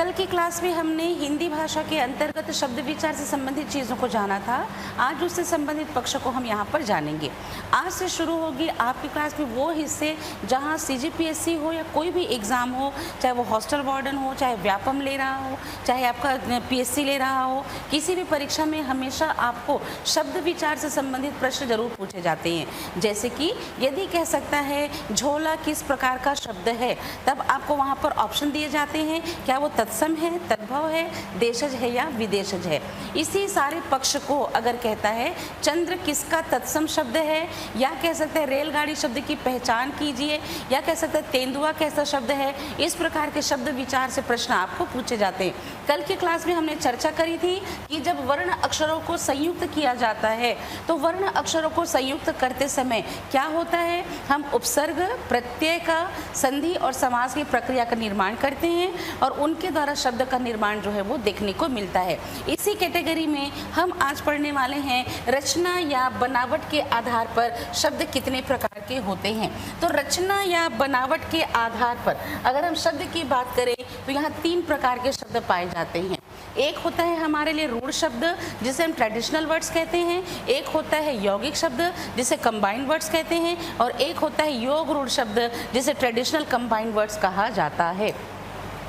कल की क्लास में हमने हिंदी भाषा के अंतर्गत शब्द विचार से संबंधित चीज़ों को जाना था। आज उससे संबंधित पक्ष को हम यहाँ पर जानेंगे। आज से शुरू होगी आपकी क्लास में वो हिस्से जहाँ सीजीपीएससी हो या कोई भी एग्ज़ाम हो, चाहे वो हॉस्टल वार्डन हो, चाहे व्यापम ले रहा हो, चाहे आपका पीएससी ले रहा हो, किसी भी परीक्षा में हमेशा आपको शब्द विचार से संबंधित प्रश्न जरूर पूछे जाते हैं। जैसे कि यदि कह सकता है झोला किस प्रकार का शब्द है, तब आपको वहाँ पर ऑप्शन दिए जाते हैं, क्या वो तत्सम है, तद्भव है, देशज है या विदेशज है। इसी सारे पक्ष को अगर कहता है चंद्र किसका तत्सम शब्द है, या कह सकते हैं रेलगाड़ी शब्द की पहचान कीजिए, या कह सकते हैं तेंदुआ कैसा शब्द है, इस प्रकार के शब्द विचार से प्रश्न आपको पूछे जाते हैं। कल की क्लास में हमने चर्चा करी थी कि जब वर्ण अक्षरों को संयुक्त किया जाता है तो वर्ण अक्षरों को संयुक्त करते समय क्या होता है, हम उपसर्ग, प्रत्यय का, संधि और समास की प्रक्रिया का निर्माण करते हैं और उनके द्वारा शब्द का निर्माण जो है वो देखने को मिलता है। इसी कैटेगरी में हम आज पढ़ने वाले हैं रचना या बनावट के आधार पर शब्द कितने प्रकार के होते हैं। तो रचना या बनावट के आधार पर अगर हम शब्द की बात करें तो यहाँ 3 प्रकार के शब्द पाए जाते हैं। एक होता है हमारे लिए रूढ़ शब्द जिसे हम ट्रेडिशनल वर्ड्स कहते हैं, एक होता है यौगिक शब्द जिसे कंबाइंड वर्ड्स कहते हैं, और एक होता है योग रूढ़ शब्द जिसे ट्रेडिशनल कंबाइंड वर्ड्स कहा जाता है।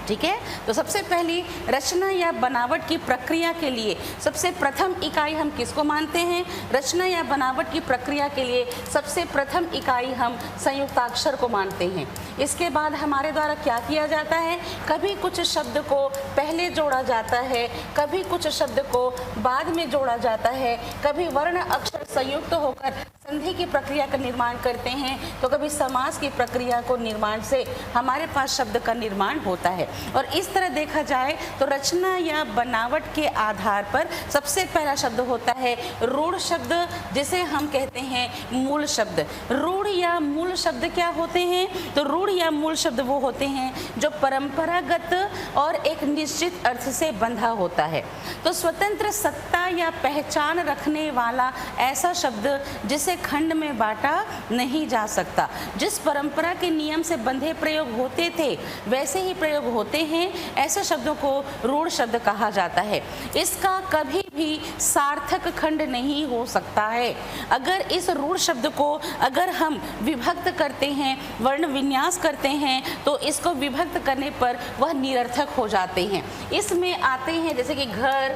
ठीक है, तो सबसे पहली रचना या बनावट की प्रक्रिया के लिए सबसे प्रथम इकाई हम किसको मानते हैं? रचना या बनावट की प्रक्रिया के लिए सबसे प्रथम इकाई हम संयुक्ताक्षर को मानते हैं। इसके बाद हमारे द्वारा क्या किया जाता है, कभी कुछ शब्द को पहले जोड़ा जाता है, कभी कुछ शब्द को बाद में जोड़ा जाता है, कभी वर्ण अक्षर संयुक्त होकर संधि की प्रक्रिया का निर्माण करते हैं, तो कभी समास की प्रक्रिया को निर्माण से हमारे पास शब्द का निर्माण होता है। और इस तरह देखा जाए तो रचना या बनावट के आधार पर सबसे पहला शब्द होता है रूढ़ शब्द जिसे हम कहते हैं मूल शब्द। रूढ़ या मूल शब्द क्या होते हैं? तो रूढ़ या मूल शब्द वो होते हैं जो परंपरागत और एक निश्चित अर्थ से बंधा होता है। तो स्वतंत्र सत्ता या पहचान रखने वाला ऐसा शब्द जिसे खंड में बांटा नहीं जा सकता। जिस परंपरा के नियम से बंधे प्रयोग होते थे वैसे ही प्रयोग होते हैं, ऐसे शब्दों को रूढ़ शब्द कहा जाता है। इसका कभी भी सार्थक खंड नहीं हो सकता है। अगर इस रूढ़ शब्द को अगर हम विभक्त करते हैं, वर्ण विन्यास करते हैं, तो इसको विभक्त करने पर वह निरर्थक हो जाते हैं। इसमें आते हैं जैसे कि घर,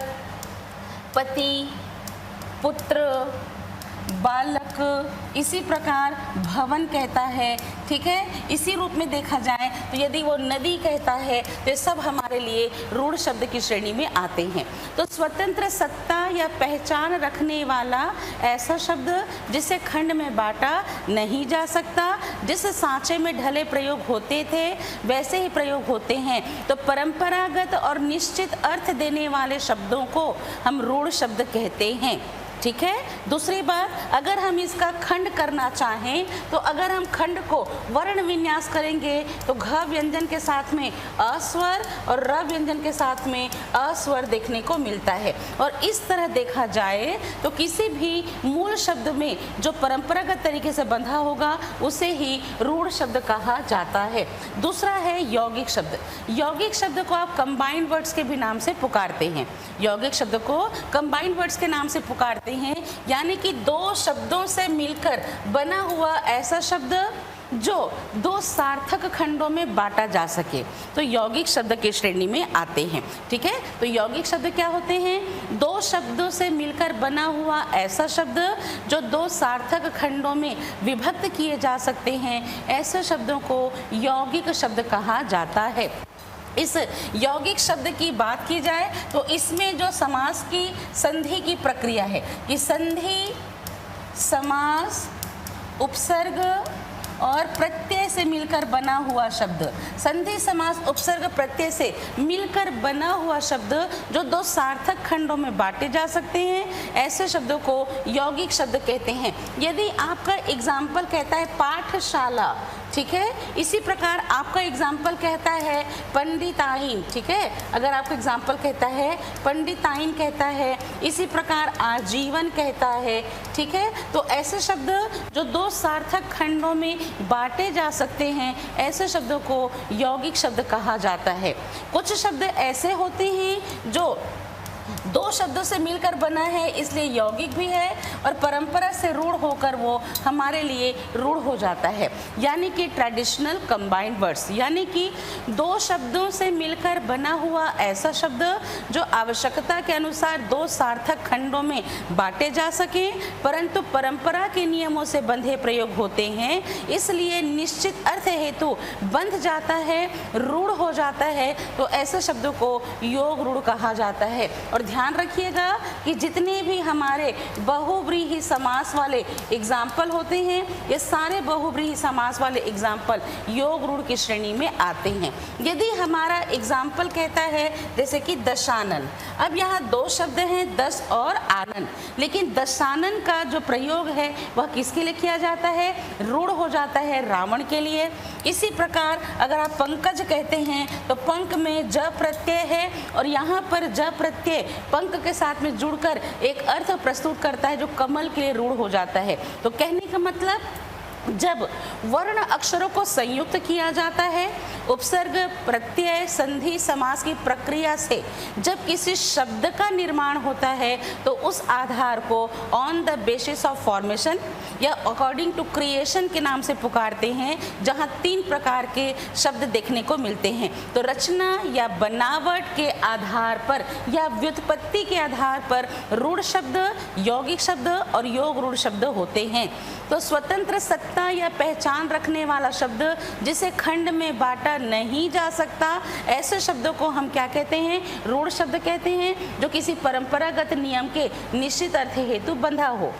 पति, पुत्र, बालक, इसी प्रकार भवन कहता है। ठीक है, इसी रूप में देखा जाए तो यदि वो नदी कहता है तो ये सब हमारे लिए रूढ़ शब्द की श्रेणी में आते हैं। तो स्वतंत्र सत्ता या पहचान रखने वाला ऐसा शब्द जिसे खंड में बांटा नहीं जा सकता, जिस सांचे में ढले प्रयोग होते थे वैसे ही प्रयोग होते हैं, तो परंपरागत और निश्चित अर्थ देने वाले शब्दों को हम रूढ़ शब्द कहते हैं। ठीक है, दूसरी बात, अगर हम इसका खंड करना चाहें तो अगर हम खंड को वर्ण विन्यास करेंगे तो घ व्यंजन के साथ में अस्वर और र व्यंजन के साथ में अस्वर देखने को मिलता है। और इस तरह देखा जाए तो किसी भी मूल शब्द में जो परंपरागत तरीके से बंधा होगा उसे ही रूढ़ शब्द कहा जाता है। दूसरा है यौगिक शब्द। यौगिक शब्द को आप कंबाइंड वर्ड्स के भी नाम से पुकारते हैं। यौगिक शब्द को कंबाइंड वर्ड्स के नाम से पुकारते हैं, यानी कि 2 शब्दों से मिलकर बना हुआ ऐसा शब्द जो 2 सार्थक खंडों में बांटा जा सके, तो यौगिक शब्द की श्रेणी में आते हैं। ठीक है, तो यौगिक शब्द क्या होते हैं? 2 शब्दों से मिलकर बना हुआ ऐसा शब्द जो 2 सार्थक खंडों में विभक्त किए जा सकते हैं, ऐसे शब्दों को यौगिक शब्द कहा जाता है। इस यौगिक शब्द की बात की जाए तो इसमें जो समास की संधि की प्रक्रिया है कि संधि, समास, उपसर्ग और प्रत्यय से मिलकर बना हुआ शब्द, संधि, समास, उपसर्ग, प्रत्यय से मिलकर बना हुआ शब्द जो 2 सार्थक खंडों में बांटे जा सकते हैं, ऐसे शब्दों को यौगिक शब्द कहते हैं। यदि आपका एग्जाम्पल कहता है पाठशाला, ठीक है। इसी प्रकार आपका एग्जाम्पल कहता है पंडिताइन, ठीक है, अगर आपका एग्जाम्पल कहता है पंडिताइन कहता है, इसी प्रकार आजीवन कहता है, ठीक है। तो ऐसे शब्द जो दो सार्थक खंडों में बांटे जा सकते हैं, ऐसे शब्दों को यौगिक शब्द कहा जाता है। कुछ शब्द ऐसे होते हैं जो दो शब्दों से मिलकर बना है, इसलिए यौगिक भी है, और परंपरा से रूढ़ होकर वो हमारे लिए रूढ़ हो जाता है, यानी कि ट्रेडिशनल कंबाइंड वर्ड्स, यानी कि दो शब्दों से मिलकर बना हुआ ऐसा शब्द जो आवश्यकता के अनुसार दो सार्थक खंडों में बांटे जा सके, परंतु परंपरा के नियमों से बंधे प्रयोग होते हैं, इसलिए निश्चित अर्थ हेतु बंध जाता है, रूढ़ हो जाता है, तो ऐसे शब्दों को योग रूढ़ कहा जाता है। और ध्यान रखिएगा कि जितने भी हमारे बहुव्रीहि समास वाले एग्जाम्पल होते हैं, ये सारे बहुव्रीहि समास वाले एग्जाम्पल योग रूढ़ की श्रेणी में आते हैं। यदि हमारा एग्जाम्पल कहता है जैसे कि दशानन, अब यहाँ दो शब्द हैं दस और आनन, लेकिन दशानन का जो प्रयोग है वह किसके लिए किया जाता है? रूढ़ हो जाता है रावण के लिए। इसी प्रकार अगर आप पंकज कहते हैं तो पंक में ज प्रत्यय है, और यहाँ पर ज प्रत्यय पंक के साथ में जुड़कर एक अर्थ प्रस्तुत करता है जो कमल के लिए रूढ़ हो जाता है। तो कहने का मतलब, जब वर्ण अक्षरों को संयुक्त किया जाता है, उपसर्ग प्रत्यय संधि समास की प्रक्रिया से जब किसी शब्द का निर्माण होता है, तो उस आधार को on the basis of formation या अकॉर्डिंग टू क्रिएशन के नाम से पुकारते हैं, जहां तीन प्रकार के शब्द देखने को मिलते हैं। तो रचना या बनावट के आधार पर या व्युत्पत्ति के आधार पर रूढ़ शब्द, यौगिक शब्द और योग रूढ़ शब्द होते हैं। तो स्वतंत्र सत्ता या पहचान रखने वाला शब्द जिसे खंड में बांटा नहीं जा सकता, ऐसे शब्दों को हम क्या कहते हैं? रूढ़ शब्द कहते हैं, जो किसी परंपरागत नियम के निश्चित अर्थ हेतु बंधा हो।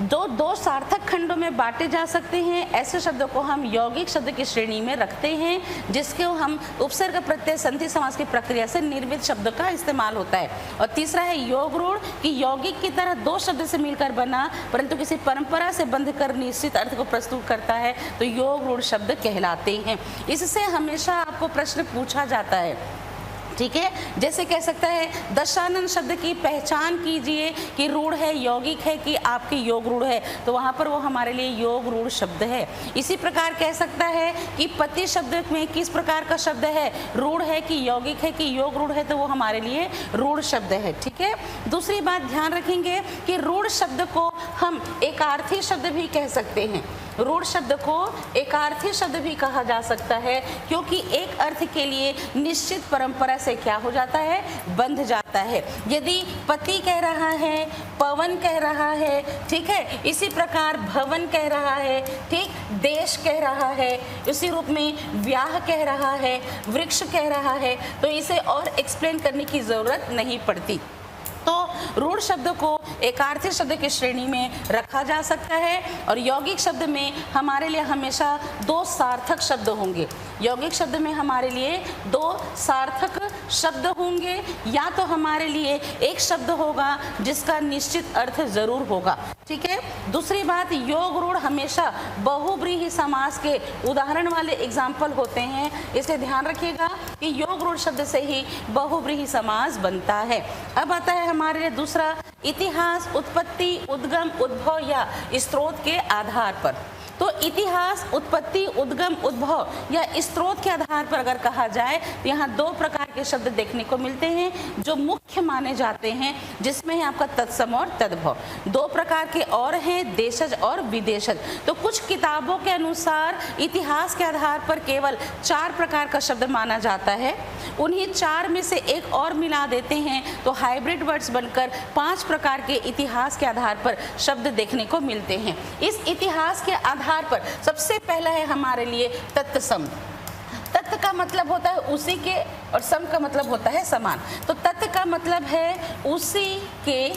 दो सार्थक खंडों में बांटे जा सकते हैं, ऐसे शब्दों को हम यौगिक शब्द की श्रेणी में रखते हैं, जिसके हम उपसर्ग प्रत्यय संधि समास की प्रक्रिया से निर्मित शब्द का इस्तेमाल होता है। और तीसरा है योग रूढ़, कि यौगिक की तरह दो शब्द से मिलकर बना परंतु किसी परंपरा से बंध कर निश्चित अर्थ को प्रस्तुत करता है, तो योग रूढ़ शब्द कहलाते हैं। इससे हमेशा आपको प्रश्न पूछा जाता है, ठीक है, जैसे कह सकता है दशानन शब्द की पहचान कीजिए कि रूढ़ है, यौगिक है कि आपकी योग रूढ़ है, तो वहाँ पर वो हमारे लिए योग रूढ़ शब्द है। इसी प्रकार कह सकता है कि पति शब्द में किस प्रकार का शब्द है, रूढ़ है कि यौगिक है कि योग रूढ़ है, तो वो हमारे लिए रूढ़ शब्द है, ठीक है। दूसरी बात ध्यान रखेंगे कि रूढ़ शब्द को हम एकार्थी शब्द भी कह सकते हैं। रूढ़ शब्द को एकार्थी शब्द भी कहा जा सकता है, क्योंकि एक अर्थ के लिए निश्चित परंपरा से क्या हो जाता है? बंध जाता है। यदि पति कह रहा है, पवन कह रहा है, ठीक है, इसी प्रकार भवन कह रहा है, ठीक, देश कह रहा है, इसी रूप में व्याह कह रहा है, वृक्ष कह रहा है, तो इसे और एक्सप्लेन करने की जरूरत नहीं पड़ती। तो रूढ़ शब्द को एकार्थी शब्द की श्रेणी में रखा जा सकता है, और यौगिक शब्द में हमारे लिए हमेशा दो सार्थक शब्द होंगे। यौगिक शब्द में हमारे लिए दो सार्थक शब्द होंगे, या तो हमारे लिए एक शब्द होगा जिसका निश्चित अर्थ जरूर होगा, ठीक है। दूसरी बात, योग रूढ़ हमेशा बहुव्रीहि समास के उदाहरण वाले एग्जाम्पल होते हैं, इसलिए ध्यान रखिएगा कि योग रूढ़ शब्द से ही बहुव्रीहि समास बनता है। अब आता है हमारे लिए दूसरा, इतिहास, उत्पत्ति, उद्गम, उद्भव या स्रोत के आधार पर। तो इतिहास, उत्पत्ति, उद्गम, उद्भव या स्रोत के आधार पर अगर कहा जाए तो यहाँ दो प्रकार के शब्द देखने को मिलते हैं जो मुख्य माने जाते हैं, जिसमें है आपका तत्सम और तद्भव। दो प्रकार के और हैं, देशज और विदेशज। तो कुछ किताबों के अनुसार इतिहास के आधार पर केवल 4 प्रकार का शब्द माना जाता है, उन्हीं 4 में से एक और मिला देते हैं तो हाइब्रिड वर्ड्स बनकर 5 प्रकार के इतिहास के आधार पर शब्द देखने को मिलते हैं। इस इतिहास के आधार पर सबसे पहला है हमारे लिए तत्सम। तत्व का मतलब होता है उसी के, और सम का मतलब होता है समान। तो तत्व का मतलब है उसी के,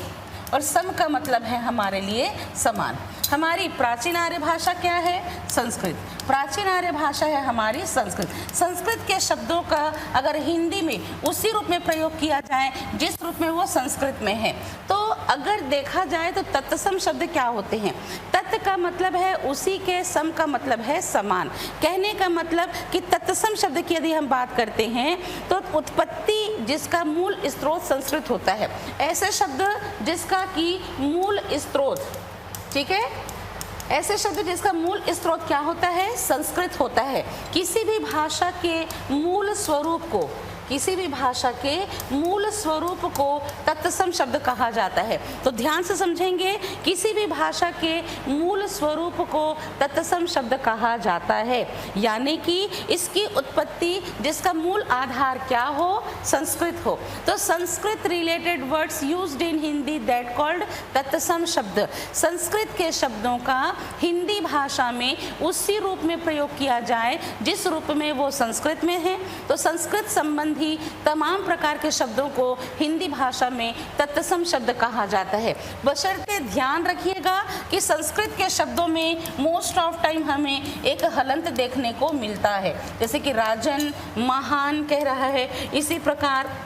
और सम का मतलब है हमारे लिए समान। हमारी प्राचीन आर्य भाषा क्या है? संस्कृत। प्राचीन आर्य भाषा है हमारी संस्कृत। संस्कृत के शब्दों का अगर हिंदी में उसी रूप में प्रयोग किया जाए जिस रूप में वो संस्कृत में है, तो अगर देखा जाए तो तत्सम शब्द क्या होते हैं? तत् का मतलब है उसी के, सम का मतलब है समान। कहने का मतलब कि तत्सम शब्द की यदि हम बात करते हैं तो उत्पत्ति जिसका मूल स्रोत संस्कृत होता है, ऐसे शब्द जिसका कि मूल स्रोत, ठीक है, ऐसे शब्द जिसका मूल स्रोत क्या होता है? संस्कृत होता है। किसी भी भाषा के मूल स्वरूप को, किसी भी भाषा के मूल स्वरूप को तत्सम शब्द कहा जाता है। तो ध्यान से समझेंगे, किसी भी भाषा के मूल स्वरूप को तत्सम शब्द कहा जाता है, यानी कि इसकी उत्पत्ति जिसका मूल आधार क्या हो? संस्कृत हो। तो Sanskrit related words used in Hindi that called तत्सम शब्द। संस्कृत के शब्दों का हिंदी भाषा में उसी रूप में प्रयोग किया जाए जिस रूप में वो संस्कृत में है। तो संस्कृत संबंधी तमाम प्रकार के शब्दों को हिंदी भाषा में तत्सम शब्द कहा जाता है। बशर्ते ध्यान रखिएगा कि संस्कृत के शब्दों में मोस्ट ऑफ टाइम हमें एक हलंत देखने को मिलता है, जैसे कि राजन, महान कह रहा है, इसी प्रकार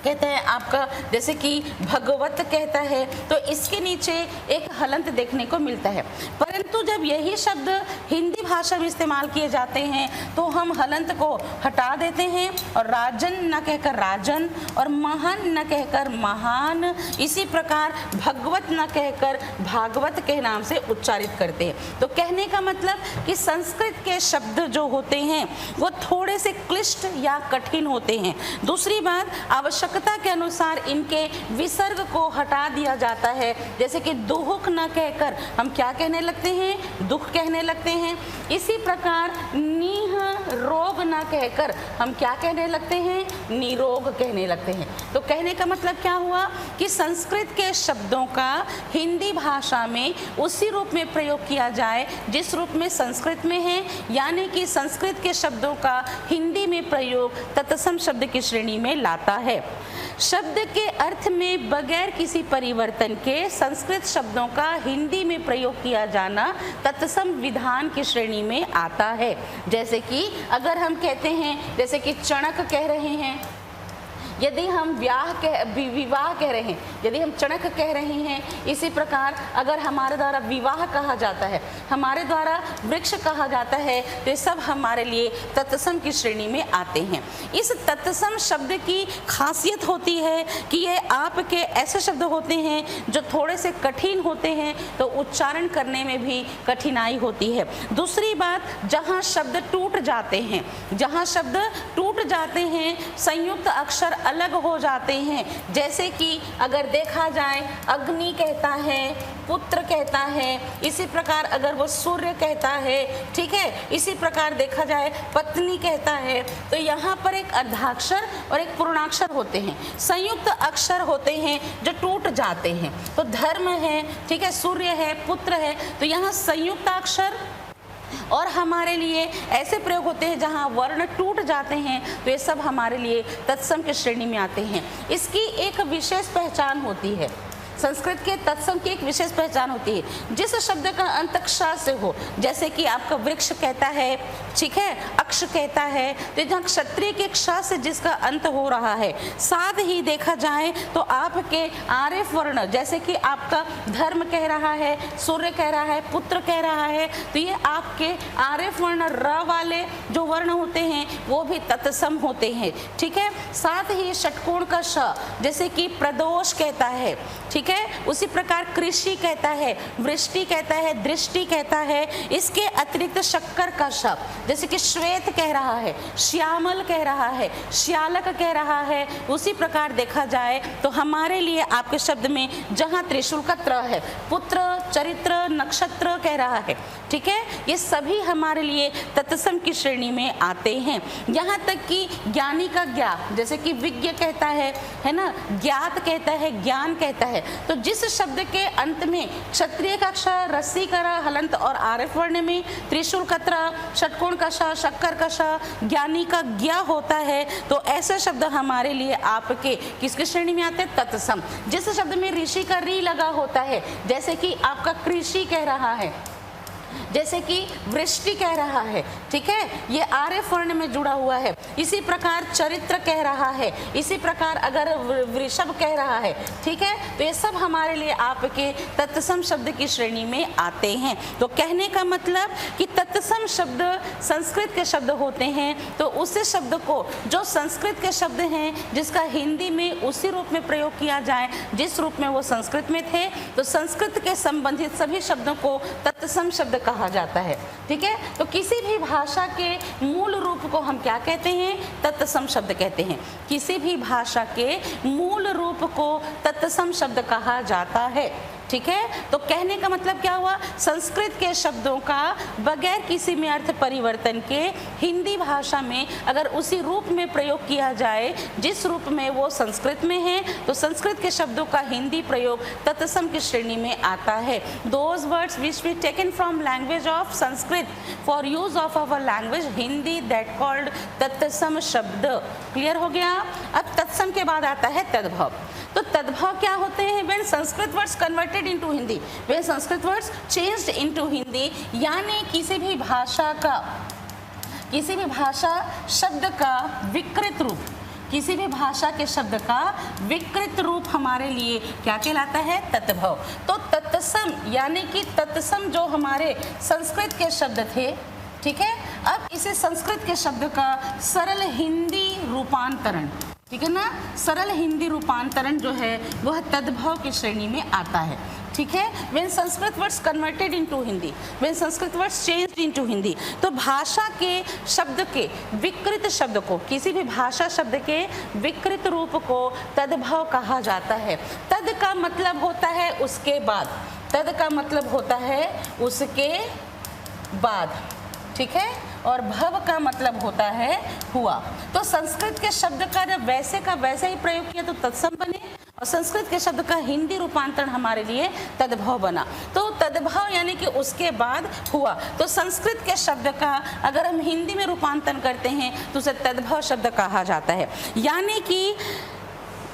कहता है आपका, जैसे कि भगवत कहता है, तो इसके नीचे एक हलंत देखने को मिलता है। परंतु जब यही शब्द हिंदी भाषा में इस्तेमाल किए जाते हैं तो हम हलंत को हटा देते हैं और राजन न कहकर राजन और महान न कहकर महान, इसी प्रकार भगवत न कहकर भागवत के नाम से उच्चारित करते हैं। तो कहने का मतलब कि संस्कृत के शब्द जो होते हैं वो थोड़े से क्लिष्ट या कठिन होते हैं। दूसरी बात, आवश्यकता के अनुसार इनके विसर्ग को हटा दिया जाता है, जैसे कि दुहुक न कहकर हम क्या कहने लगते हैं? दुख कहने लगते हैं। इसी प्रकार नीह रोग न कहकर हम क्या कहने लगते हैं? निरोग कहने लगते हैं। तो कहने का मतलब क्या हुआ कि संस्कृत के शब्दों का हिंदी भाषा में उसी रूप में प्रयोग किया जाए जिस रूप में संस्कृत में है, यानी कि संस्कृत के शब्दों का हिंदी में प्रयोग तत्सम शब्द की श्रेणी में लाता है। शब्द के अर्थ में बगैर किसी परिवर्तन के संस्कृत शब्दों का हिंदी में प्रयोग किया जाना तत्सम विधान की श्रेणी में आता है। जैसे कि अगर हम कहते हैं, जैसे कि चणक कह रहे हैं, यदि हम विवाह कह रहे हैं, यदि हम चणक कह रहे हैं, इसी प्रकार अगर हमारे द्वारा विवाह कहा जाता है, हमारे द्वारा वृक्ष कहा जाता है, तो ये सब हमारे लिए तत्सम की श्रेणी में आते हैं। इस तत्सम शब्द की खासियत होती है कि ये आपके ऐसे शब्द होते हैं जो थोड़े से कठिन होते हैं, तो उच्चारण करने में भी कठिनाई होती है। दूसरी बात, जहाँ शब्द टूट जाते हैं, जहाँ शब्द टूट जाते हैं, संयुक्त अक्षर अलग हो जाते हैं, जैसे कि अगर देखा जाए अग्नि कहता है, पुत्र कहता है, इसी प्रकार अगर वो सूर्य कहता है, ठीक है, इसी प्रकार देखा जाए पत्नी कहता है, तो यहाँ पर एक अर्धाक्षर और एक पूर्णाक्षर होते हैं, संयुक्त अक्षर होते हैं जो टूट जाते हैं। तो धर्म है, ठीक है, सूर्य है, पुत्र है, तो यहाँ संयुक्त अक्षर और हमारे लिए ऐसे प्रयोग होते हैं जहाँ वर्ण टूट जाते हैं, तो ये सब हमारे लिए तत्सम की श्रेणी में आते हैं। इसकी एक विशेष पहचान होती है, संस्कृत के तत्सम की एक विशेष पहचान होती है। जिस शब्द का अंत क्ष से हो, जैसे कि आपका वृक्ष कहता है, ठीक है, अक्ष कहता है, तो जहाँ क्षत्रिय के क्ष से जिसका अंत हो रहा है, साथ ही देखा जाए तो आपके आरेफ वर्ण, जैसे कि आपका धर्म कह रहा है, सूर्य कह रहा है, पुत्र कह रहा है, तो ये आपके आरेफ वर्ण र वाले जो वर्ण होते हैं वो भी तत्सम होते हैं, ठीक है। साथ ही षटकोण का श, जैसे कि प्रदोष कहता है, ठीक है, उसी प्रकार कृषि कहता है, वृष्टि कहता है, दृष्टि कहता है। इसके अतिरिक्त शक्कर का शब्द, जैसे कि श्वेत कह रहा है, श्यामल कह रहा है, श्यालक कह रहा है। उसी प्रकार देखा जाए तो हमारे लिए आपके शब्द में जहाँ त्रिशूल का त्र है, पुत्र, चरित्र, नक्षत्र कह रहा है, ठीक है, ये सभी हमारे लिए तत्सम की श्रेणी में आते हैं। यहाँ तक कि ज्ञानी का ज्ञा, जैसे कि विज्ञ कहता है ना, ज्ञात कहता है, ज्ञान कहता है, तो जिस शब्द के अंत में क्षत्रिय का क्ष, रस्सी करा, हलंत और आरफ वर्ण में, त्रिशूल कतरा, षटकोण का श, शक्कर का श, ज्ञानी का ज्ञा होता है, तो ऐसे शब्द हमारे लिए आपके किसकी श्रेणी में आते हैं? तत्सम। जिस शब्द में ऋषि का री लगा होता है, जैसे कि आपका कृषि कह रहा है, जैसे कि वृष्टि कह रहा है, ठीक है, ये आरफ वर्ण में जुड़ा हुआ है। इसी प्रकार चरित्र कह रहा है, इसी प्रकार अगर वृषभ कह रहा है, ठीक है, तो ये सब हमारे लिए आपके तत्सम शब्द की श्रेणी में आते हैं। तो कहने का मतलब कि तत्सम शब्द संस्कृत के शब्द होते हैं, तो उस शब्द को जो संस्कृत के शब्द हैं जिसका हिंदी में उसी रूप में प्रयोग किया जाए जिस रूप में वो संस्कृत में थे, तो संस्कृत के संबंधित सभी शब्दों को तत्सम शब्द कहा जाता है, ठीक है। तो किसी भी भाषा के मूल रूप को हम क्या कहते हैं? तत्सम शब्द कहते हैं। किसी भी भाषा के मूल रूप को तत्सम शब्द कहा जाता है, ठीक है। तो कहने का मतलब क्या हुआ? संस्कृत के शब्दों का बगैर किसी में अर्थ परिवर्तन के हिंदी भाषा में अगर उसी रूप में प्रयोग किया जाए जिस रूप में वो संस्कृत में है, तो संस्कृत के शब्दों का हिंदी प्रयोग तत्सम की श्रेणी में आता है। Those words which we taken from language of Sanskrit for use of our language Hindi that called तत्सम शब्द। क्लियर हो गया? अब तत्सम के बाद आता है तद्भव। तो तद्भव क्या होते हैं? When Sanskrit words converted into Hindi, when Sanskrit words changed into Hindi, यानी किसी भी भाषा शब्द का विकृत रूप, किसी भी भाषा के शब्द का विकृत रूप हमारे लिए क्या कहलाता है? तद्भव। तो तत्सम यानी कि तत्सम जो हमारे संस्कृत के शब्द थे, ठीक है, अब इसे संस्कृत के शब्द का सरल हिंदी रूपांतरण, ठीक है ना, सरल हिंदी रूपांतरण जो है वह तद्भव की श्रेणी में आता है, ठीक है। When Sanskrit words converted into Hindi, when Sanskrit words changed into Hindi, तो भाषा के शब्द के विकृत शब्द को, किसी भी भाषा शब्द के विकृत रूप को तद्भव कहा जाता है। तद का मतलब होता है उसके बाद, तद का मतलब होता है उसके बाद, ठीक है, और भव का मतलब होता है हुआ। तो संस्कृत के शब्द का जब वैसे का वैसे ही प्रयोग किया तो तत्सम बने, और संस्कृत के शब्द का हिंदी रूपांतरण हमारे लिए तद्भव बना। तो तद्भव यानी कि उसके बाद हुआ। तो संस्कृत के शब्द का अगर हम हिंदी में रूपांतरण करते हैं तो उसे तद्भव शब्द कहा जाता है। यानी कि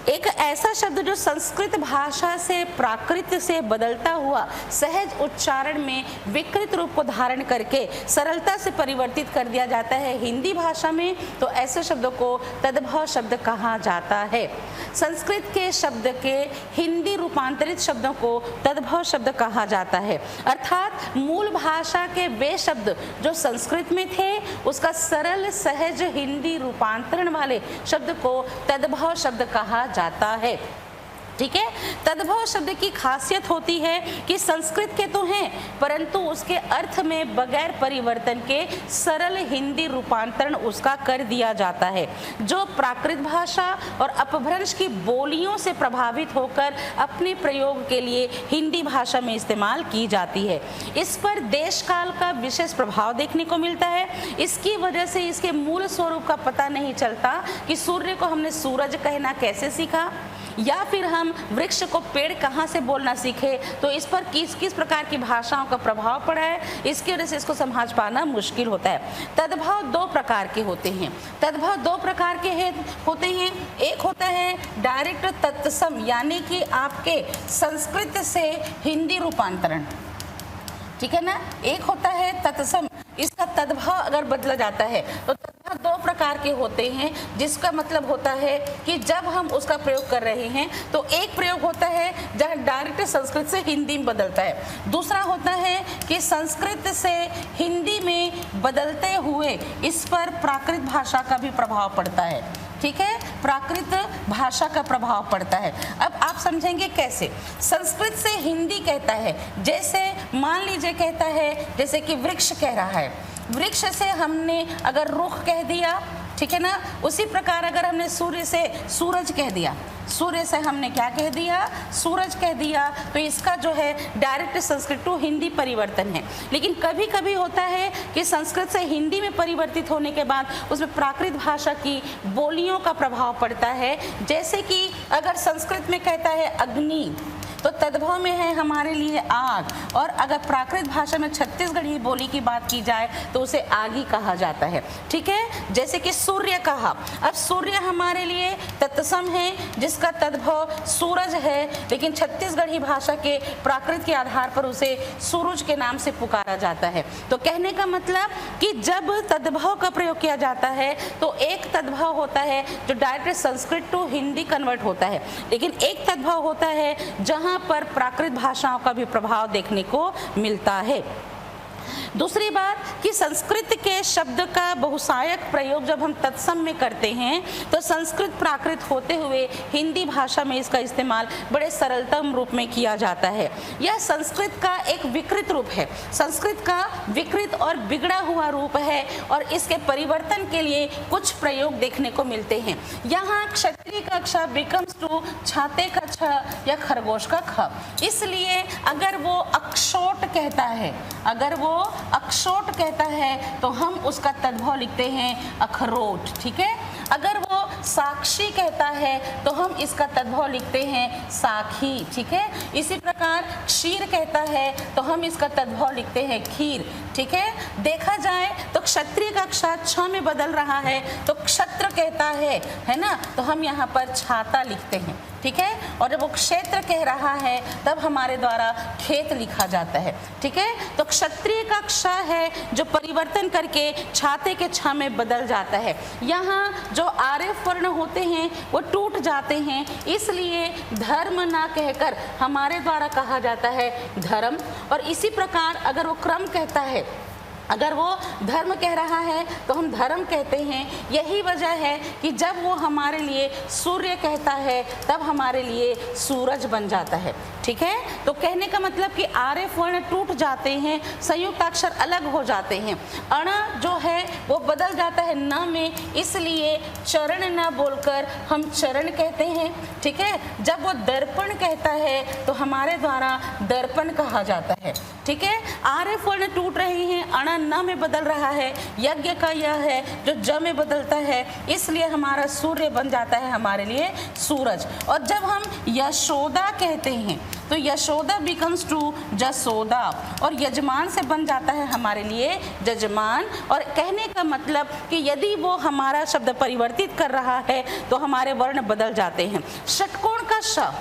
एक ऐसा शब्द जो संस्कृत भाषा से प्राकृत से बदलता हुआ सहज उच्चारण में विकृत रूप को धारण करके सरलता से परिवर्तित कर दिया जाता है हिंदी भाषा में, तो ऐसे शब्दों को तद्भव शब्द कहा जाता है। संस्कृत के शब्द के हिंदी रूपांतरित शब्दों को तद्भव शब्द कहा जाता है। अर्थात मूल भाषा के वे शब्द जो संस्कृत में थे उसका सरल सहज हिंदी रूपांतरण वाले शब्द को तद्भव शब्द कहा जाता है, ठीक है। तद्भव शब्द की खासियत होती है कि संस्कृत के तो हैं परंतु उसके अर्थ में बगैर परिवर्तन के सरल हिंदी रूपांतरण उसका कर दिया जाता है, जो प्राकृत भाषा और अपभ्रंश की बोलियों से प्रभावित होकर अपने प्रयोग के लिए हिंदी भाषा में इस्तेमाल की जाती है। इस पर देश काल का विशेष प्रभाव देखने को मिलता है। इसकी वजह से इसके मूल स्वरूप का पता नहीं चलता कि सूर्य को हमने सूरज कहना कैसे सीखा, या फिर हम वृक्ष को पेड़ कहाँ से बोलना सीखे, तो इस पर किस किस प्रकार की भाषाओं का प्रभाव पड़ा है, इसकी वजह से इसको समझ पाना मुश्किल होता है। तद्भव दो प्रकार के होते हैं, तद्भव दो प्रकार के होते हैं। एक होता है डायरेक्ट तत्सम यानी कि आपके संस्कृत से हिंदी रूपांतरण, ठीक है ना। एक होता है तत्सम, इसका तद्भव अगर बदला जाता है तो तद्भव दो प्रकार के होते हैं, जिसका मतलब होता है कि जब हम उसका प्रयोग कर रहे हैं तो एक प्रयोग होता है जहाँ डायरेक्ट संस्कृत से हिंदी में बदलता है, दूसरा होता है कि संस्कृत से हिंदी में बदलते हुए इस पर प्राकृत भाषा का भी प्रभाव पड़ता है, ठीक है, प्राकृत भाषा का प्रभाव पड़ता है। अब आप समझेंगे कैसे। संस्कृत से हिंदी कहता है, जैसे मान लीजिए कहता है जैसे कि वृक्ष कह रहा है, वृक्ष से हमने अगर रुख कह दिया, ठीक है ना, उसी प्रकार अगर हमने सूर्य से सूरज कह दिया, सूर्य से हमने क्या कह दिया, सूरज कह दिया, तो इसका जो है डायरेक्ट संस्कृत टू हिंदी परिवर्तन है। लेकिन कभी कभी होता है कि संस्कृत से हिंदी में परिवर्तित होने के बाद उसमें प्राकृत भाषा की बोलियों का प्रभाव पड़ता है। जैसे कि अगर संस्कृत में कहता है अग्नि, तो तद्भव में है हमारे लिए आग, और अगर प्राकृत भाषा में छत्तीसगढ़ी बोली की बात की जाए तो उसे आग ही कहा जाता है। ठीक है, जैसे कि सूर्य कहा, अब सूर्य हमारे लिए तत्सम है जिसका तद्भव सूरज है, लेकिन छत्तीसगढ़ी भाषा के प्राकृत के आधार पर उसे सूरज के नाम से पुकारा जाता है। तो कहने का मतलब कि जब तद्भव का प्रयोग किया जाता है तो एक तद्भव होता है जो direct Sanskrit to Hindi convert होता है, लेकिन एक तद्भव होता है जहां पर प्राकृत भाषाओं का भी प्रभाव देखने को मिलता है। दूसरी बात कि संस्कृत के शब्द का बहुसायक प्रयोग जब हम तत्सम में करते हैं तो संस्कृत प्राकृत होते हुए हिंदी भाषा में इसका इस्तेमाल बड़े सरलतम रूप में किया जाता है। यह संस्कृत का एक विकृत रूप है, संस्कृत का विकृत और बिगड़ा हुआ रूप है, और इसके परिवर्तन के लिए कुछ प्रयोग देखने को मिलते हैं। यहाँ क्षत्रिय का क्ष बिकम्स टू छाते का छ या खरगोश का ख, इसलिए अगर वो अक्षोट कहता है, अगर वो अक्षोट कहता है तो हम उसका तद्भव लिखते हैं अखरोट। ठीक है, अगर वो साक्षी कहता है तो हम इसका तद्भव लिखते हैं साखी। ठीक है, इसी प्रकार क्षीर कहता है तो हम इसका तद्भव लिखते हैं खीर। ठीक है, देखा जाए तो क्षत्रिय का क्ष में बदल रहा है तो क्षत्र कहता है ना, तो हम यहाँ पर छाता लिखते हैं। ठीक है, और जब वो क्षेत्र कह रहा है तब हमारे द्वारा खेत लिखा जाता है। ठीक है, तो क्षत्रिय का क्ष है जो परिवर्तन करके छाते के छ में बदल जाता है। यहाँ जो आरेफ वर्ण होते हैं वो टूट जाते हैं, इसलिए धर्म ना कहकर हमारे द्वारा कहा जाता है धर्म। और इसी प्रकार अगर वो क्रम कहता है, अगर वो धर्म कह रहा है तो हम धर्म कहते हैं। यही वजह है कि जब वो हमारे लिए सूर्य कहता है तब हमारे लिए सूरज बन जाता है। ठीक है, तो कहने का मतलब कि आरेफ वर्ण टूट जाते हैं, संयुक्त अक्षर अलग हो जाते हैं, अण जो है वो बदल जाता है न में, इसलिए चरण न बोलकर हम चरण कहते हैं। ठीक है, जब वो दर्पण कहता है तो हमारे द्वारा दर्पण कहा जाता है। ठीक है, आरेफ वर्ण टूट रहे हैं, अण न में बदल रहा है, यज्ञ का यह है जो ज में बदलता है, इसलिए हमारा सूर्य बन जाता है हमारे लिए सूरज। और जब हम यशोदा कहते हैं तो यशोदा बिकम्स टू जसोदा, और यजमान से बन जाता है हमारे लिए जजमान। और कहने का मतलब कि यदि वो हमारा शब्द परिवर्तित कर रहा है तो हमारे वर्ण बदल जाते हैं। षटकोण का श,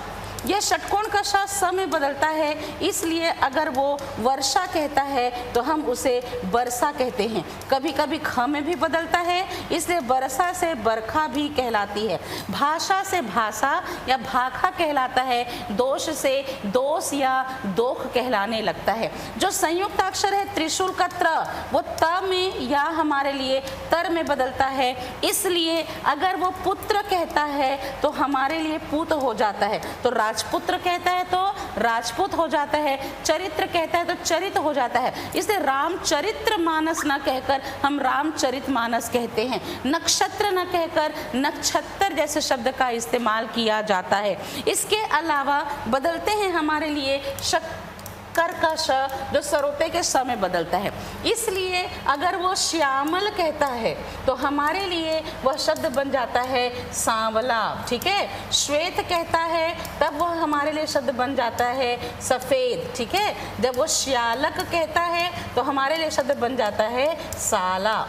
यह षटकोण का श स में बदलता है, इसलिए अगर वो वर्षा कहता है तो हम उसे बरसा कहते हैं। कभी कभी ख में भी बदलता है, इसलिए बरसा से बरखा भी कहलाती है। भाषा से भाषा या भाखा कहलाता है, दोष से दोष या दोख कहलाने लगता है। जो संयुक्त अक्षर है त्रिशूल का त्र, वो त में या हमारे लिए तर में बदलता है, इसलिए अगर वो पुत्र कहता है तो हमारे लिए पूत हो जाता है। तो राजपुत्र कहता है तो राजपूत हो जाता है, चरित्र कहता है तो चरित हो जाता है, इसलिए रामचरित्र मानस न कहकर हम रामचरित मानस कहते हैं। नक्षत्र न कहकर नक्षत्र जैसे शब्द का इस्तेमाल किया जाता है। इसके अलावा बदलते हैं हमारे लिए कर का श जो सरोते के स में बदलता है, इसलिए अगर वो श्यामल कहता है तो हमारे लिए वह शब्द बन जाता है सांवला। ठीक है, श्वेत कहता है तब वह हमारे लिए शब्द बन जाता है सफ़ेद। ठीक है, जब वो श्यालक कहता है तो हमारे लिए शब्द बन जाता है साला।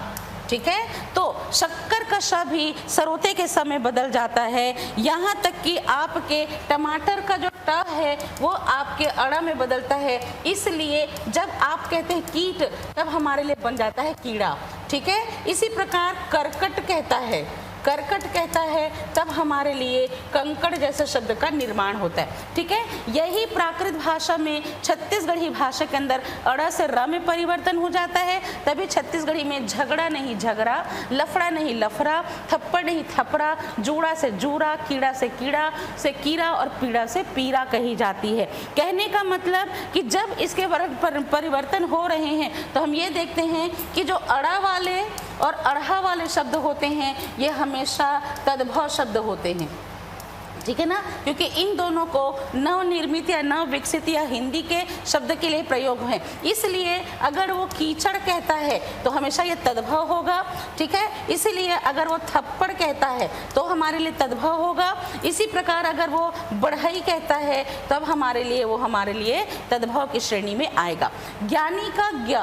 ठीक है, तो शक्कर का श भी सरोते के समय बदल जाता है, यहाँ तक कि आपके टमाटर का जो ट है वो आपके अड़ा में बदलता है, इसलिए जब आप कहते हैं कीट तब हमारे लिए बन जाता है कीड़ा। ठीक है, इसी प्रकार करकट कहता है, करकट कहता है तब हमारे लिए कंकड़ जैसे शब्द का निर्माण होता है। ठीक है, यही प्राकृत भाषा में छत्तीसगढ़ी भाषा के अंदर अड़ा से र में परिवर्तन हो जाता है, तभी छत्तीसगढ़ी में झगड़ा नहीं झगड़ा, लफड़ा नहीं लफड़ा, थप्पड़ नहीं थपड़ा, जूड़ा से जूड़ा, कीड़ा से कीड़ा, से कीड़ा और पीड़ा से पीड़ा कही जाती है। कहने का मतलब कि जब इसके परिवर्तन हो रहे हैं तो हम ये देखते हैं कि जो अड़ा वाले और अड़हा वाले शब्द होते हैं ये हमेशा तद्भव शब्द होते हैं। ठीक है ना, क्योंकि इन दोनों को नवनिर्मित या नव विकसित या हिंदी के शब्द के लिए प्रयोग है। इसलिए अगर वो कीचड़ कहता है तो हमेशा ये तद्भव होगा, ठीक है। इसीलिए अगर वो थप्पड़ कहता है तो हमारे लिए तद्भव होगा। इसी प्रकार अगर वो बढ़ई कहता है तब हमारे लिए तद्भव की श्रेणी में आएगा। ज्ञानी का ज्ञ,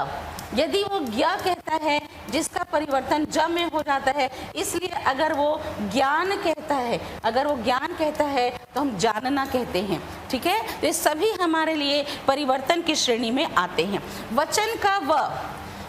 यदि वो ज्ञ कहता है जिसका परिवर्तन ज में हो जाता है, इसलिए अगर वो ज्ञान कहता है तो हम जानना कहते हैं, ठीक है। तो ये सभी हमारे लिए परिवर्तन की श्रेणी में आते हैं। वचन का व,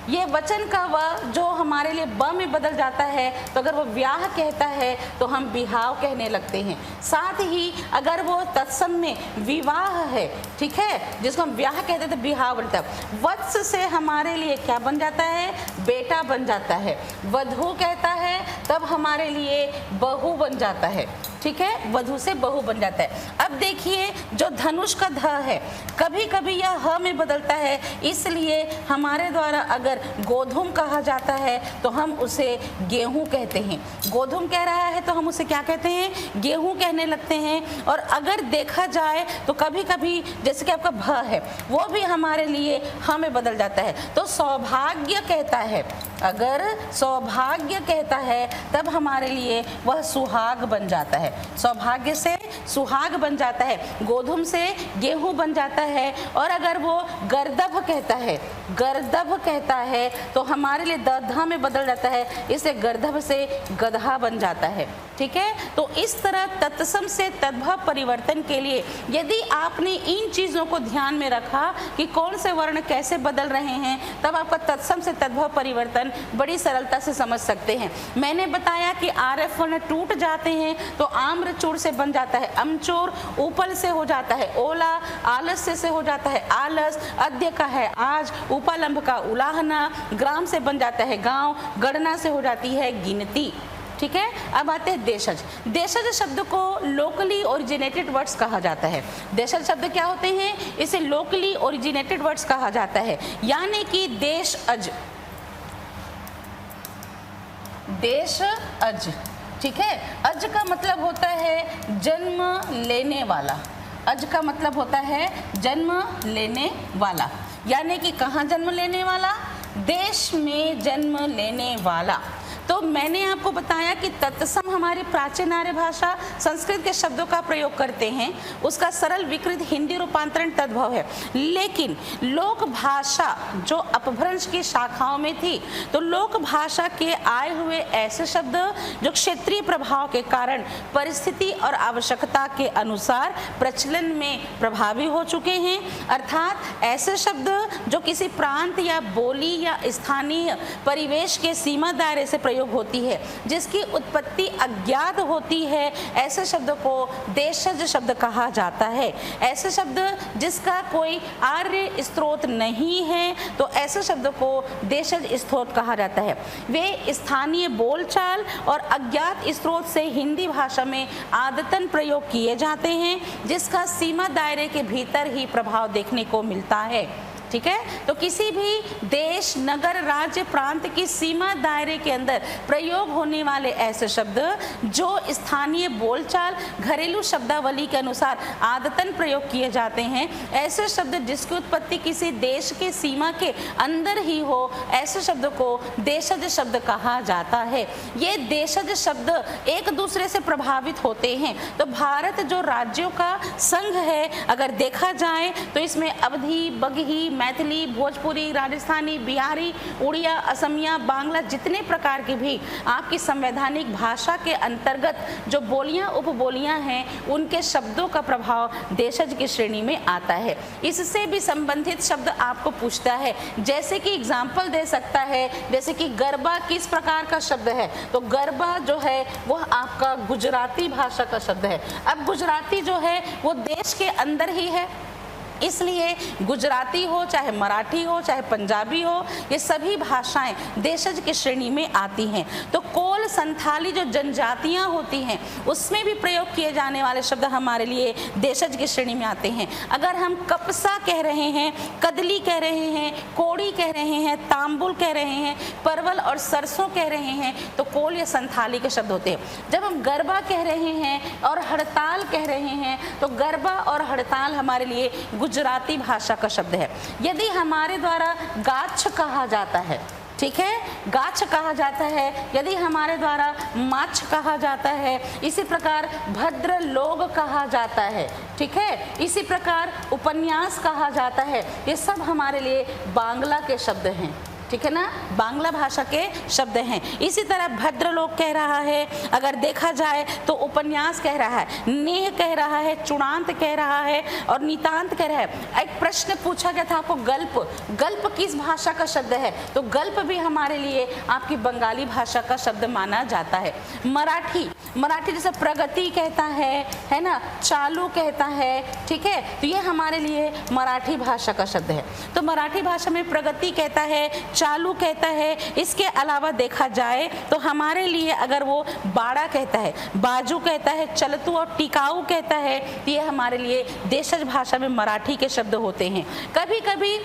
ये वचन का व जो हमारे लिए ब में बदल जाता है, तो अगर वो व्याह कहता है तो हम बिहाव कहने लगते हैं। साथ ही अगर वो तत्सम में विवाह है, ठीक है, जिसको हम व्याह कहते हैं तो बिहाव बनता है। वत्स से हमारे लिए क्या बन जाता है, बेटा बन जाता है। वधू कहता है तब हमारे लिए बहू बन जाता है, ठीक है, वधू से बहू बन जाता है। अब देखिए जो धनुष का ध है, कभी कभी यह ह में बदलता है, इसलिए हमारे द्वारा अगर गोधूम कहा जाता है तो हम उसे गेहूं कहते हैं। गोधूम कह रहा है तो हम उसे क्या कहते हैं, गेहूं कहने लगते हैं। और अगर देखा जाए तो कभी कभी जैसे कि आपका भ है वो भी हमारे लिए ह में बदल जाता है। तो सौभाग्य कहता है, अगर सौभाग्य कहता है तब हमारे लिए वह सुहाग बन जाता है। सौभाग्य से सुहाग बन जाता है, गोधूम से गेहूं बन जाता है। और अगर वो गर्दभ कहता है तो हमारे लिए दधा में बदल जाता है, इससे गर्दभ से गधा बन जाता है, ठीक है। तो इस तरह तत्सम से तद्भव परिवर्तन के लिए यदि आपने इन चीज़ों को ध्यान में रखा कि कौन से वर्ण कैसे बदल रहे हैं, तब आपका तत्सम से तद्भव परिवर्तन बड़ी सरलता से समझ सकते हैं। मैंने बताया कि आरएफ वर्ण टूट जाते हैं तो आम्रचूर से बन जाता है अमचूर, उपल से हो जाता है ओला, आलस्य से हो जाता है आलस, अद्य का है आज, उपालंब का उलाहना, ग्राम से बन जाता है गांव, गणना से हो जाती है गिनती, ठीक है। अब आते हैं देशज। देशज शब्द को लोकली ओरिजिनेटेड वर्ड्स कहा जाता है। देशज शब्द क्या होते हैं, इसे लोकली ओरिजिनेटेड वर्ड्स कहा जाता है, यानी कि देश अज, ठीक है। अज का मतलब होता है जन्म लेने वाला, अज का मतलब होता है जन्म लेने वाला, यानी कि कहाँ जन्म लेने वाला, देश में जन्म लेने वाला। तो मैंने आपको बताया कि तत्सम हमारी प्राचीन आर्य भाषा संस्कृत के शब्दों का प्रयोग करते हैं, उसका सरल विकृत हिंदी रूपांतरण तद्भव है। लेकिन लोक भाषा जो अपभ्रंश की शाखाओं में थी, तो लोक भाषा के आए हुए ऐसे शब्द जो क्षेत्रीय प्रभाव के कारण परिस्थिति और आवश्यकता के अनुसार प्रचलन में प्रभावी हो चुके हैं, अर्थात ऐसे शब्द जो किसी प्रांत या बोली या स्थानीय परिवेश के सीमा दायरे से प्रयोग होती है, जिसकी उत्पत्ति अज्ञात होती है, ऐसे शब्द को देशज शब्द कहा जाता है। ऐसे शब्द जिसका कोई आर्य स्रोत नहीं है, तो ऐसे शब्द को देशज स्रोत कहा जाता है। वे स्थानीय बोलचाल और अज्ञात स्रोत से हिंदी भाषा में आदतन प्रयोग किए जाते हैं, जिसका सीमा दायरे के भीतर ही प्रभाव देखने को मिलता है, ठीक है। तो किसी भी देश, नगर, राज्य, प्रांत की सीमा दायरे के अंदर प्रयोग होने वाले ऐसे शब्द जो स्थानीय बोलचाल, घरेलू शब्दावली के अनुसार आदतन प्रयोग किए जाते हैं, ऐसे शब्द जिसकी उत्पत्ति किसी देश के सीमा के अंदर ही हो, ऐसे शब्द को देशज शब्द कहा जाता है। ये देशज शब्द एक दूसरे से प्रभावित होते हैं। तो भारत जो राज्यों का संघ है, अगर देखा जाए तो इसमें अवधी, बगही, मैथिली, भोजपुरी, राजस्थानी, बिहारी, उड़िया, असमिया, बांग्ला, जितने प्रकार की भी आपकी संवैधानिक भाषा के अंतर्गत जो बोलियां, उपबोलियां हैं, उनके शब्दों का प्रभाव देशज की श्रेणी में आता है। इससे भी संबंधित शब्द आपको पूछता है, जैसे कि एग्जाम्पल दे सकता है, जैसे कि गरबा किस प्रकार का शब्द है, तो गरबा जो है वह आपका गुजराती भाषा का शब्द है। अब गुजराती जो है वो देश के अंदर ही है, इसलिए गुजराती हो, चाहे मराठी हो, चाहे पंजाबी हो, ये सभी भाषाएं देशज की श्रेणी में आती हैं। तो कोल संथाली जो जनजातियां होती हैं उसमें भी प्रयोग किए जाने वाले शब्द हमारे लिए देशज की श्रेणी में आते हैं। अगर हम कपसा कह रहे हैं, कदली कह रहे हैं, कोड़ी कह रहे हैं, तांबुल कह रहे हैं, परवल और सरसों कह रहे हैं, तो कोल या संथाली के शब्द होते हैं। जब हम गरबा कह रहे हैं और हड़ताल कह रहे हैं, तो गरबा और हड़ताल हमारे लिए गुजराती भाषा का शब्द है। यदि हमारे द्वारा गाछ कहा जाता है, ठीक है, गाछ कहा जाता है, यदि हमारे द्वारा माछ कहा जाता है, इसी प्रकार भद्र लोग कहा जाता है, ठीक है, इसी प्रकार उपन्यास कहा जाता है, ये सब हमारे लिए बांग्ला के शब्द हैं, ठीक है ना, बांग्ला भाषा के शब्द हैं। इसी तरह भद्र लोग कह रहा है, अगर देखा जाए तो उपन्यास कह रहा है, नेह कह रहा है, चुड़ांत कह रहा है और नितांत कह रहा है। एक प्रश्न पूछा गया था आपको, गल्प, गल्प किस भाषा का शब्द है? तो गल्प भी हमारे लिए आपकी बंगाली भाषा का शब्द माना जाता है। मराठी, मराठी जैसे प्रगति कहता है ना, चालू कहता है, ठीक है, तो ये हमारे लिए मराठी भाषा का शब्द है। तो मराठी भाषा में प्रगति कहता है, चालू कहता है। इसके अलावा देखा जाए तो हमारे लिए अगर वो बाड़ा कहता है, बाजू कहता है, चलतू और टिकाऊ कहता है, तो ये हमारे लिए देशज भाषा में मराठी के शब्द होते हैं। कभी कभी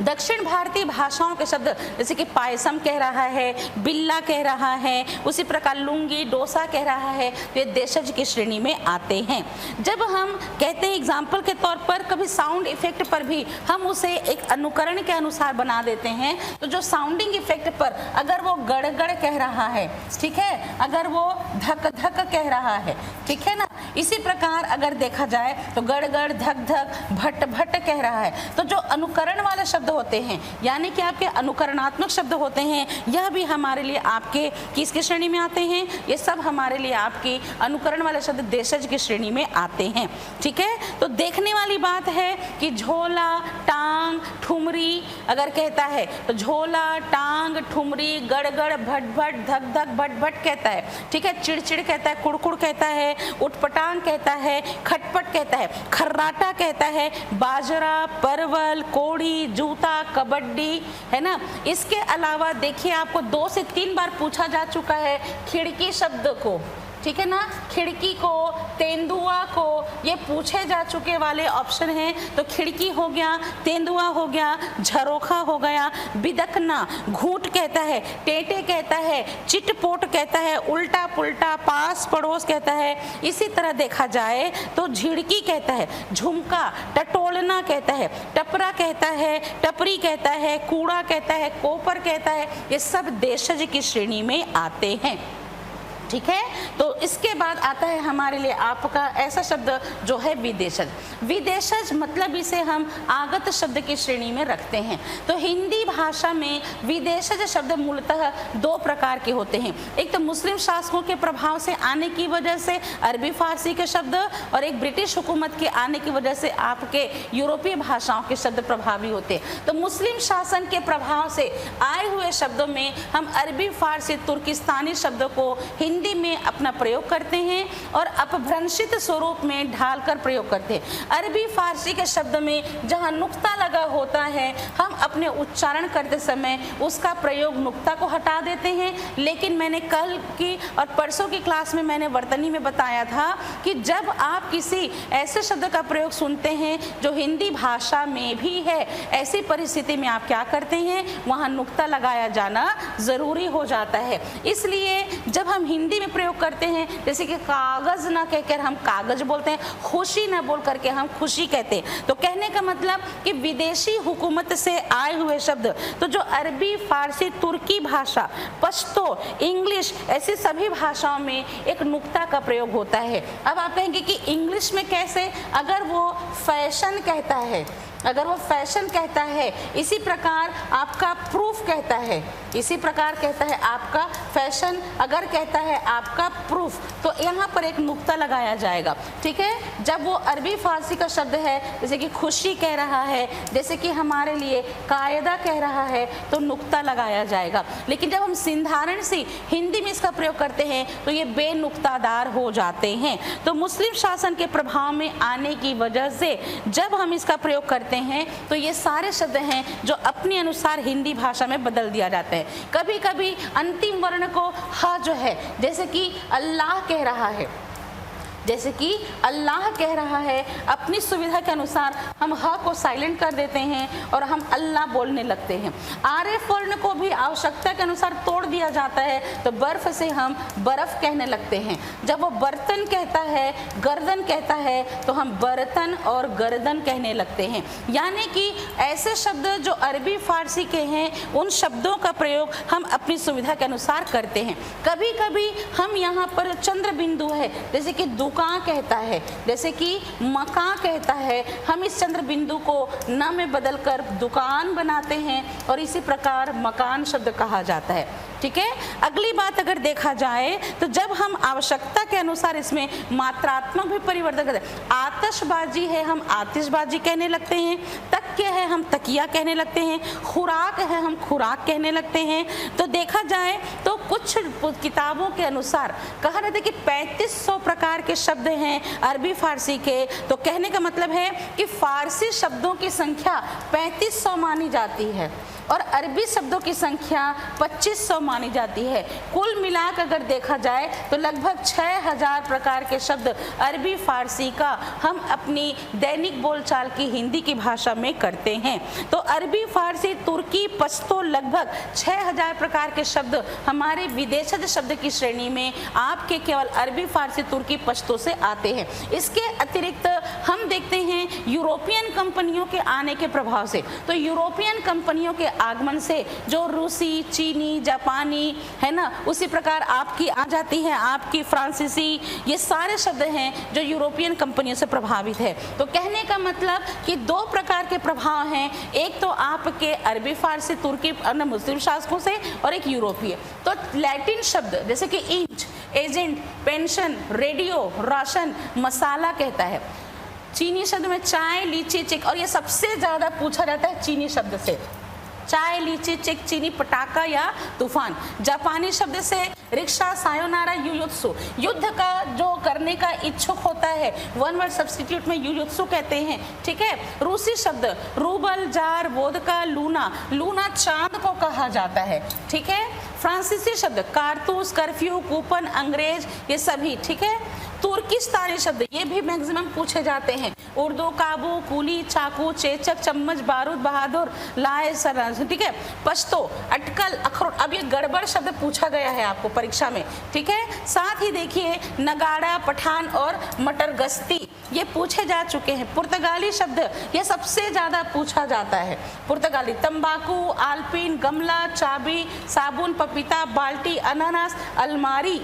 दक्षिण भारतीय भाषाओं के शब्द जैसे कि पायसम कह रहा है, बिल्ला कह रहा है, उसी प्रकार लुंगी, डोसा कह रहा है, तो ये देशज की श्रेणी में आते हैं। जब हम कहते हैं एग्जाम्पल के तौर पर, कभी साउंड इफेक्ट पर भी हम उसे एक अनुकरण के अनुसार बना देते हैं, तो जो साउंडिंग इफेक्ट पर अगर वो गड़गड़ कह रहा है, ठीक है, अगर वो धक धक कह रहा है, ठीक है ना, इसी प्रकार अगर देखा जाए तो गड़गड़, धक धक, भट भट कह रहा है, तो जो अनुकरण वाले शब्द होते हैं, यानी कि आपके अनुकरणात्मक शब्द होते हैं, यह भी हमारे लिए आपके किसकी श्रेणी में आते हैं? ये सब हमारे लिए आपकी अनुकरण वाले शब्द देशज की श्रेणी में आते हैं, ठीक है। तो देखने वाली बात है कि झोला, टांग, ठुमरी अगर कहता है तो झोला, टांग, ठुमरी, गड़गड़, भट भट, धक धक, भट भट कहता है, ठीक है, चिड़चिड़ कहता है, कुड़कुड़ कहता है, उटपटांग कहता है, खटपट कहता है, खर्राटा कहता है, बाजरा, परवल, कोड़ी, जूता, कबड्डी, है ना। इसके अलावा देखिए आपको 2 से 3 बार पूछा जा चुका है खिड़की शब्द को, ठीक है ना, खिड़की को, तेंदुआ को, ये पूछे जा चुके वाले ऑप्शन हैं। तो खिड़की हो गया, तेंदुआ हो गया, झरोखा हो गया, बिदकना, घूंट कहता है, टेटे कहता है, चिटपोट कहता है, उल्टा पुल्टा, पास पड़ोस कहता है। इसी तरह देखा जाए तो झिड़की कहता है, झुमका, टटोलना कहता है, टपरा कहता है, टपरी कहता है, कूड़ा कहता है, कोपर कहता है, ये सब देशज की श्रेणी में आते हैं, ठीक है। तो इसके बाद आता है हमारे लिए आपका ऐसा शब्द जो है विदेशज। विदेशज मतलब इसे हम आगत शब्द की श्रेणी में रखते हैं। तो हिंदी भाषा में विदेशज शब्द मूलतः 2 प्रकार के होते हैं। एक तो मुस्लिम शासकों के प्रभाव से आने की वजह से अरबी फारसी के शब्द, और एक ब्रिटिश हुकूमत के आने की वजह से आपके यूरोपीय भाषाओं के शब्द प्रभावी होते हैं। तो मुस्लिम शासन के प्रभाव से आए हुए शब्दों में हम अरबी फारसी तुर्किस्तानी शब्दों को हिंदी में अपना प्रयोग करते हैं और अपभ्रंशित स्वरूप में ढालकर प्रयोग करते हैं। अरबी फारसी के शब्द में जहां नुक्ता लगा होता है, हम अपने उच्चारण करते समय उसका प्रयोग नुक्ता को हटा देते हैं। लेकिन मैंने कल की और परसों की क्लास में मैंने वर्तनी में बताया था कि जब आप किसी ऐसे शब्द का प्रयोग सुनते हैं जो हिंदी भाषा में भी है, ऐसी परिस्थिति में आप क्या करते हैं, वहां नुक्ता लगाया जाना जरूरी हो जाता है। इसलिए जब हम हिंदी में प्रयोग करते हैं, जैसे कि कागज ना कहकर हम कागज बोलते हैं, खुशी ना बोल करके हम खुशी कहते हैं। तो कहने का मतलब कि विदेशी हुकूमत से आए हुए शब्द, तो जो अरबी, फारसी, तुर्की भाषा, पश्तो, इंग्लिश, ऐसी सभी भाषाओं में एक नुक्ता का प्रयोग होता है। अब आप कहेंगे कि इंग्लिश में कैसे? अगर वो फैशन कहता है, अगर वो फैशन कहता है, इसी प्रकार आपका प्रूफ कहता है, इसी प्रकार कहता है आपका फैशन, अगर कहता है आपका प्रूफ, तो यहाँ पर एक नुक्ता लगाया जाएगा। ठीक है, जब वो अरबी फारसी का शब्द है, जैसे कि खुशी कह रहा है, जैसे कि हमारे लिए कायदा कह रहा है, तो नुक्ता लगाया जाएगा। लेकिन जब हम साधारण सी हिंदी में इसका प्रयोग करते हैं तो ये बेनुक्तादार हो जाते हैं। तो मुस्लिम शासन के प्रभाव में आने की वजह से जब हम इसका प्रयोग करते हैं तो ये सारे शब्द हैं जो अपने अनुसार हिंदी भाषा में बदल दिया जाता है। कभी कभी अंतिम वर्ण को ह जो है, जैसे कि अल्लाह कह रहा है, जैसे कि अल्लाह कह रहा है, अपनी सुविधा के अनुसार हम ह को साइलेंट कर देते हैं और हम अल्लाह बोलने लगते हैं। आरिफ वर्ण को भी आवश्यकता के अनुसार तोड़ दिया जाता है, तो बर्फ से हम बर्फ कहने लगते हैं। जब वो बर्तन कहता है, गर्दन कहता है, तो हम बर्तन और गर्दन कहने लगते हैं। यानी कि ऐसे शब्द जो अरबी फारसी के हैं, उन शब्दों का प्रयोग हम अपनी सुविधा के अनुसार करते हैं। कभी कभी हम यहाँ पर चंद्र बिंदु है, जैसे कि दुकान कहता है, जैसे कि मकान कहता है, हम इस चंद्र बिंदु को न में बदलकर दुकान बनाते हैं और इसी प्रकार मकान शब्द कहा जाता है। ठीक है, अगली बात अगर देखा जाए तो जब हम आवश्यकता के अनुसार इसमें मात्रात्मक भी परिवर्तन करते हैं, आतिशबाजी है हम आतिशबाजी कहने लगते हैं, तकिया है हम तकिया कहने लगते हैं, खुराक है हम खुराक कहने लगते हैं। तो देखा जाए तो कुछ किताबों के अनुसार कहा रहता है कि 3500 प्रकार के शब्द हैं अरबी फारसी के। तो कहने का मतलब है कि फारसी शब्दों की संख्या 3500 मानी जाती है और अरबी शब्दों की संख्या 2500 मानी जाती है। कुल मिलाकर अगर देखा जाए तो लगभग 6000 प्रकार के शब्द अरबी फारसी का हम अपनी दैनिक बोलचाल की हिंदी की भाषा में करते हैं। तो अरबी फारसी तुर्की पश्तो लगभग 6000 प्रकार के शब्द हमारे विदेशज शब्द की श्रेणी में आपके केवल अरबी फारसी तुर्की पश्तो से आते हैं। इसके अतिरिक्त हम देखते हैं यूरोपियन कंपनियों के आने के प्रभाव से, तो यूरोपियन कंपनियों के आगमन से जो रूसी, चीनी, जापानी है ना, उसी प्रकार आपकी आ जाती है आपकी फ्रांसीसी, ये सारे शब्द हैं जो यूरोपियन कंपनियों से प्रभावित है। तो कहने का मतलब कि दो प्रकार के प्रभाव हैं, एक तो आपके अरबी फारसी तुर्की मुस्लिम शासकों से और एक यूरोपीय। तो लैटिन शब्द जैसे कि inch, agent, pension, radio, ration, masala कहता है। चीनी शब्द में चाय, लीची, चिक, और ये सबसे ज़्यादा पूछा जाता है चीनी शब्द से, चाय, लीची, चिक, चीनी, पटाखा या तूफान। जापानी शब्द से रिक्शा, सायोनारा, युयुत्सु, युद्ध का जो करने का इच्छुक होता है, वन वर्ड सब्स्टिट्यूट में युयुत्सु कहते हैं। ठीक है, रूसी शब्द rouble, jar, vodka, Luna, Luna चांद को कहा जाता है। ठीक है, फ्रांसीसी शब्द कारतूस, कर्फ्यू, कूपन, अंग्रेज, ये सभी। ठीक है, तुर्किस्तानी शब्द ये भी मैक्सिमम पूछे जाते हैं, उर्दू, काबू, कूली, चाकू, चेचक, चम्मच, बारूद, बहादुर, लाए, सर। ठीक है, पश्तो, अटकल, अखरोट। अब ये गड़बड़ शब्द पूछा गया है आपको परीक्षा में। ठीक है, साथ ही देखिए नगाड़ा, पठान और मटर गश्ती ये पूछे जा चुके हैं। पुर्तगाली शब्द ये सबसे ज़्यादा पूछा जाता है। पुर्तगाली तंबाकू, आल्पिन, गमला, चाबी, साबुन, पपीता, बाल्टी, अनानास, अलमारी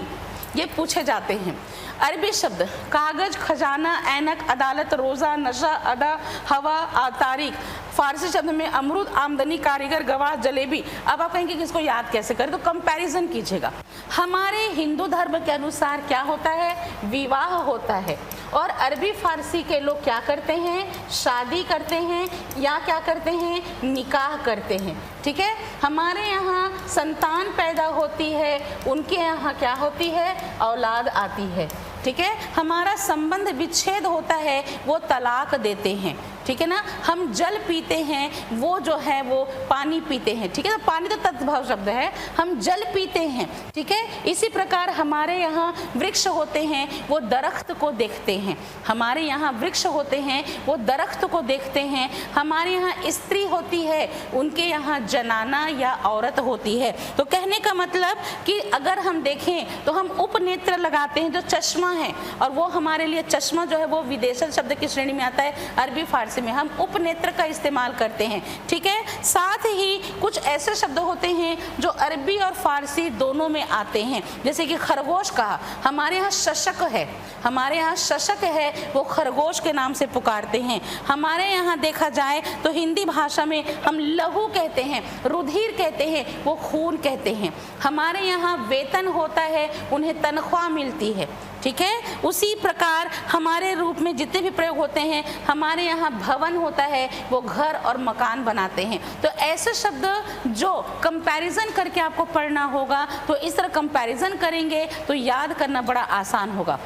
ये पूछे जाते हैं। अरबी शब्द कागज, खजाना, ऐनक, अदालत, रोज़ा, नशा, अदा, हवा, तारीख। फारसी शब्द में अमरूद, आमदनी, कारीगर, गवाह, जलेबी। अब आप कहेंगे कि इसको याद कैसे करें, तो कंपैरिजन कीजिएगा। हमारे हिंदू धर्म के अनुसार क्या होता है, विवाह होता है, और अरबी फारसी के लोग क्या करते हैं, शादी करते हैं या क्या करते हैं, निकाह करते हैं। ठीक है, हमारे यहाँ संतान पैदा होती है, उनके यहाँ क्या होती है, औलाद आती है। ठीक है, हमारा संबंध विच्छेद होता है, वो तलाक देते हैं। ठीक है ना, हम जल पीते हैं, वो जो है वो पानी पीते हैं। ठीक है, तो पानी तो तत्भव शब्द है, हम जल पीते हैं। ठीक है, इसी प्रकार हमारे यहाँ वृक्ष होते हैं, वो दरख्त को देखते हैं। हमारे यहाँ वृक्ष होते हैं, वो दरख्त को देखते हैं। हमारे यहाँ स्त्री होती है, उनके यहाँ जनाना या औरत होती है। तो कहने का मतलब कि अगर हम देखें तो हम उपनेत्र लगाते हैं जो चश्मा है, और वो हमारे लिए चश्मा जो है वो विदेशज शब्द की श्रेणी में आता है, अरबी फारसी फारसी में हम उपनेत्र का इस्तेमाल करते हैं, ठीक है। साथ ही कुछ ऐसे शब्द होते हैं जो अरबी और फारसी दोनों में आते हैं, जैसे कि खरगोश कहा, हमारे यहाँ शशक है, हमारे यहाँ शशक है, वो खरगोश के नाम से पुकारते हैं। हमारे यहाँ देखा जाए तो हिंदी भाषा में हम लहू कहते हैं, रुधिर कहते हैं, वो खून कहते हैं। हमारे यहाँ वेतन होता है, उन्हें तनख्वाह मिलती है, ठीक है। उसी प्रकार हमारे रूप में जितने भी प्रयोग होते हैं, हमारे यहाँ भवन होता है, वो घर और मकान बनाते हैं। तो ऐसे शब्द जो कंपैरिजन करके आपको पढ़ना होगा, तो इस तरह कंपैरिजन करेंगे तो याद करना बड़ा आसान होगा।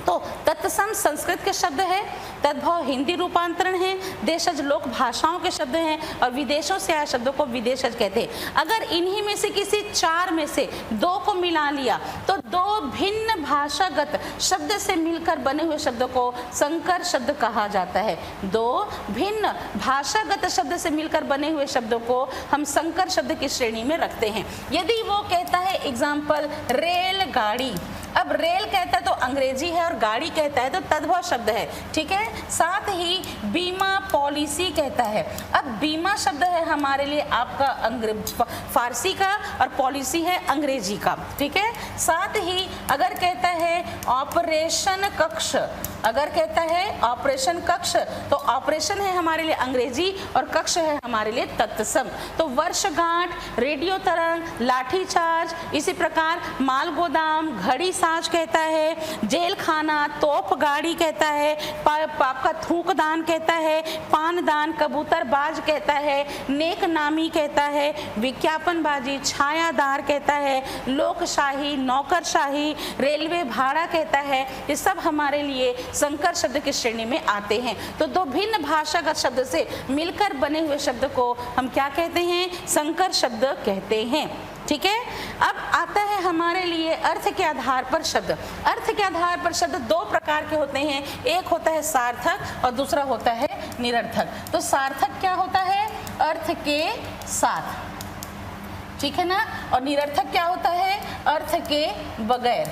तो तत्सम संस्कृत के शब्द है, तद्भव हिंदी रूपांतरण है, देशज लोक भाषाओं के शब्द हैं, और विदेशों से आए शब्दों को विदेशज कहते हैं। अगर इन्हीं में से किसी चार में से दो को मिला लिया तो दो भिन्न भाषागत शब्द से मिलकर बने हुए शब्दों को संकर शब्द कहा जाता है। दो भिन्न भाषागत शब्द से मिलकर बने हुए शब्दों को हम संकर शब्द की श्रेणी में रखते हैं। यदि वो कहता है एग्जाम्पल रेलगाड़ी, अब रेल कहता है तो अंग्रेजी है और गाड़ी कहता है तो तद्भव शब्द है, ठीक है। साथ ही बीमा पॉलिसी कहता है, अब बीमा शब्द है हमारे लिए आपका फारसी का और पॉलिसी है अंग्रेजी का, ठीक है। साथ ही अगर कहता है ऑपरेशन कक्ष, अगर कहता है ऑपरेशन कक्ष तो ऑपरेशन है हमारे लिए अंग्रेजी और कक्ष है हमारे लिए तत्सम। तो वर्षगांठ, रेडियो तरंग, लाठी चार्ज, इसी प्रकार माल गोदाम, घड़ी साज कहता है, जेल खाना, तोप गाड़ी कहता है, आपका थूकदान कहता है, पानदान, कबूतरबाज कहता है, नेक नामी कहता है, विज्ञापनबाजी, छायादार कहता है, लोकशाही, नौकरशाही, रेलवे भाड़ा कहता है। ये सब हमारे लिए संकर शब्द की श्रेणी में आते हैं। तो दो भिन्न भाषागत शब्द से मिलकर बने हुए शब्द को हम क्या कहते हैं? संकर शब्द कहते हैं, ठीक है। अब आता है हमारे लिए अर्थ के आधार पर शब्द। अर्थ के आधार पर शब्द दो प्रकार के होते हैं, एक होता है सार्थक और दूसरा होता है निरर्थक। तो सार्थक क्या होता है? अर्थ के साथ, ठीक है ना, और निरर्थक क्या होता है? अर्थ के बगैर,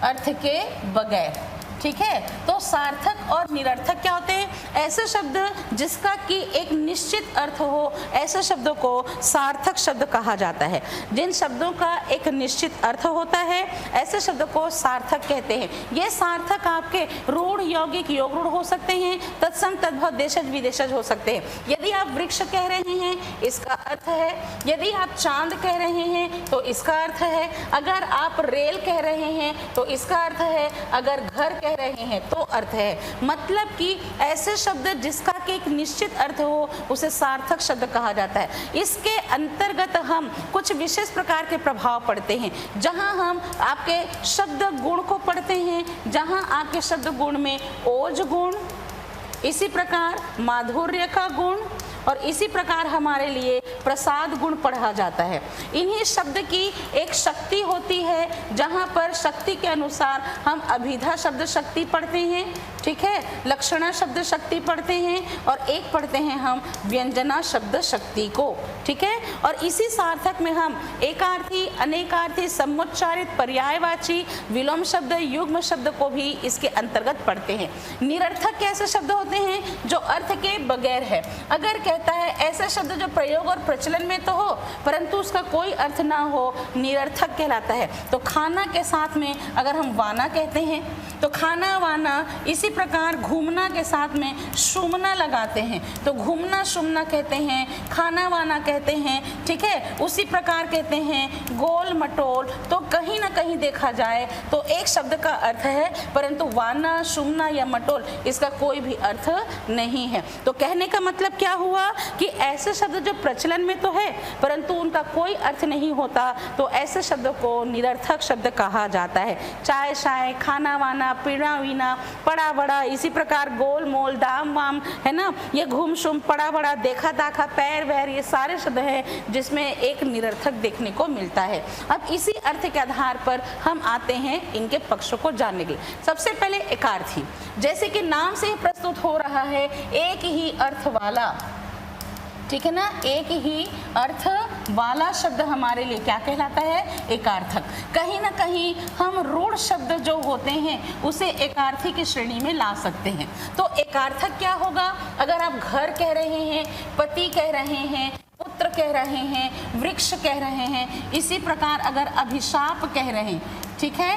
अर्थ के बगैर, ठीक है। तो सार्थक और निरर्थक क्या होते हैं? ऐसे शब्द जिसका कि एक निश्चित अर्थ हो, ऐसे शब्दों को सार्थक शब्द कहा जाता है। जिन शब्दों का एक निश्चित अर्थ होता है, ऐसे शब्दों को सार्थक कहते हैं। ये सार्थक आपके रूढ़, यौगिक, योग रूढ़ हो सकते हैं, तत्सम, तद्भव, देशज, विदेशज हो सकते हैं। यदि आप वृक्ष कह रहे हैं, इसका अर्थ है। यदि आप चांद कह रहे हैं तो इसका अर्थ है। अगर आप रेल कह रहे हैं तो इसका अर्थ है। अगर घर कह रहे हैं तो अर्थ है। मतलब कि ऐसे शब्द जिसका कि एक निश्चित अर्थ हो, उसे सार्थक शब्द कहा जाता है। इसके अंतर्गत हम कुछ विशेष प्रकार के प्रभाव पढ़ते हैं, जहां हम आपके शब्द गुण को पढ़ते हैं, जहां आपके शब्द गुण में ओज गुण, इसी प्रकार माधुर्य का गुण और इसी प्रकार हमारे लिए प्रसाद गुण पढ़ा जाता है। इन्हीं शब्द की एक शक्ति होती है, जहाँ पर शक्ति के अनुसार हम अभिधा शब्द शक्ति पढ़ते हैं, ठीक है, लक्षणा शब्द शक्ति पढ़ते हैं और एक पढ़ते हैं हम व्यंजना शब्द शक्ति को, ठीक है। और इसी सार्थक में हम एकार्थी, अनेकार्थी, समुच्चारित, पर्यायवाची, विलोम शब्द, युग्म शब्द को भी इसके अंतर्गत पढ़ते हैं। निरर्थक कैसे शब्द होते हैं? जो अर्थ के बगैर है। अगर कहता है ऐसे शब्द जो प्रयोग और प्रचलन में तो हो परंतु उसका कोई अर्थ ना हो, निरर्थक कहलाता है। तो खाना के साथ में अगर हम वाना कहते हैं तो खाना वाना, इसी प्रकार घूमना के साथ में शुमना लगाते हैं तो घूमना शुमना कहते हैं, खाना वाना कहते हैं, ठीक है। उसी प्रकार कहते हैं गोल मटोल। तो कहीं ना कहीं देखा जाए तो एक शब्द का अर्थ है परंतु वाना, शुमना या मटोल इसका कोई भी अर्थ नहीं है। तो कहने का मतलब क्या हुआ कि ऐसे शब्द जो प्रचलन में तो है परंतु उनका कोई अर्थ नहीं होता, तो ऐसे शब्दों को निरर्थक शब्द कहा जाता है। चाय शाय, खाना वाना, पीड़ा वीना, पड़ा बड़ा, इसी प्रकार गोल मोल, दाम वाम, है ना, ये घूम शुम, पड़ा बड़ा, देखा दाखा, पैर वैर, ये सारे शब्द हैं जिसमें एक निरर्थक देखने को मिलता है। अब इसी अर्थ के आधार पर हम आते हैं इनके पक्षों को जानने के लिए। सबसे पहले एकार्थी, जैसे कि नाम से ही प्रस्तुत हो रहा है, एक ही अर्थ वाला, ठीक है ना, एक ही अर्थ वाला शब्द हमारे लिए क्या कहलाता है? एकार्थक। कहीं ना कहीं हम रूढ़ शब्द जो होते हैं उसे एकार्थी की श्रेणी में ला सकते हैं। तो एकार्थक क्या होगा? अगर आप घर कह रहे हैं, पति कह रहे हैं, पुत्र कह रहे हैं, वृक्ष कह रहे हैं, इसी प्रकार अगर अभिशाप कह रहे हैं, ठीक है,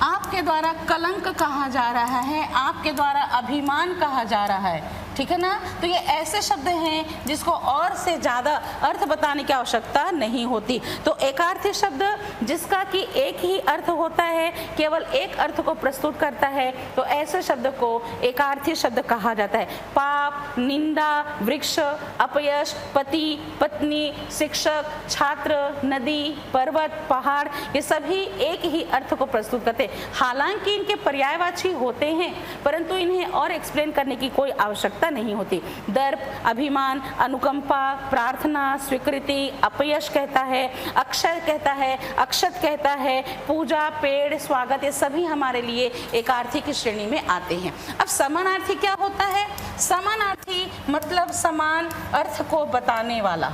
आपके द्वारा कलंक कहा जा रहा है, आपके द्वारा अभिमान कहा जा रहा है, ठीक है ना, तो ये ऐसे शब्द हैं जिसको और से ज़्यादा अर्थ बताने की आवश्यकता नहीं होती। तो एकार्थी शब्द जिसका कि एक ही अर्थ होता है, केवल एक अर्थ को प्रस्तुत करता है, तो ऐसे शब्द को एकार्थी शब्द कहा जाता है। पाप, निंदा, वृक्ष, अपयश, पति, पत्नी, शिक्षक, छात्र, नदी, पर्वत, पहाड़, ये सभी एक ही अर्थ को प्रस्तुत करते हैं। हालांकि इनके पर्यायवाची होते हैं, परंतु इन्हें और एक्सप्लेन करने की कोई आवश्यकता नहीं होती। दर्प, अभिमान, अनुकंपा, प्रार्थना, स्वीकृति, अपयश कहता है, अक्षय कहता है, अक्षत कहता है, पूजा, पेड़, स्वागत, ये सभी हमारे लिए एकार्थी की श्रेणी में आते हैं। अब समानार्थी क्या होता है? समानार्थी मतलब समान अर्थ को बताने वाला,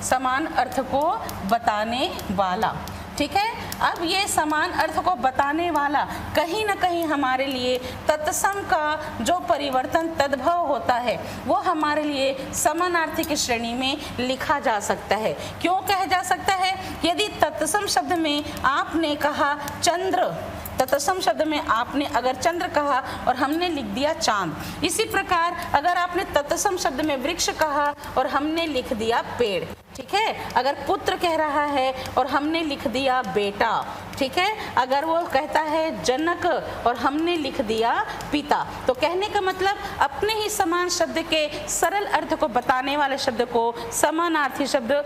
समान अर्थ को बताने वाला, ठीक है। अब ये समान अर्थ को बताने वाला कहीं ना कहीं हमारे लिए तत्सम का जो परिवर्तन तद्भव होता है वो हमारे लिए समानार्थी की श्रेणी में लिखा जा सकता है। क्यों कहा जा सकता है? यदि तत्सम शब्द में आपने कहा चंद्र, तत्सम शब्द में आपने अगर चंद्र कहा और हमने लिख दिया चांद, इसी प्रकार अगर आपने तत्सम शब्द में वृक्ष कहा और हमने लिख दिया पेड़, ठीक है। अगर पुत्र कह रहा है और हमने लिख दिया बेटा, ठीक है। अगर वो कहता है जनक और हमने लिख दिया पिता, तो कहने का मतलब अपने ही समान शब्द के सरल अर्थ को बताने वाले शब्द को समानार्थी शब्द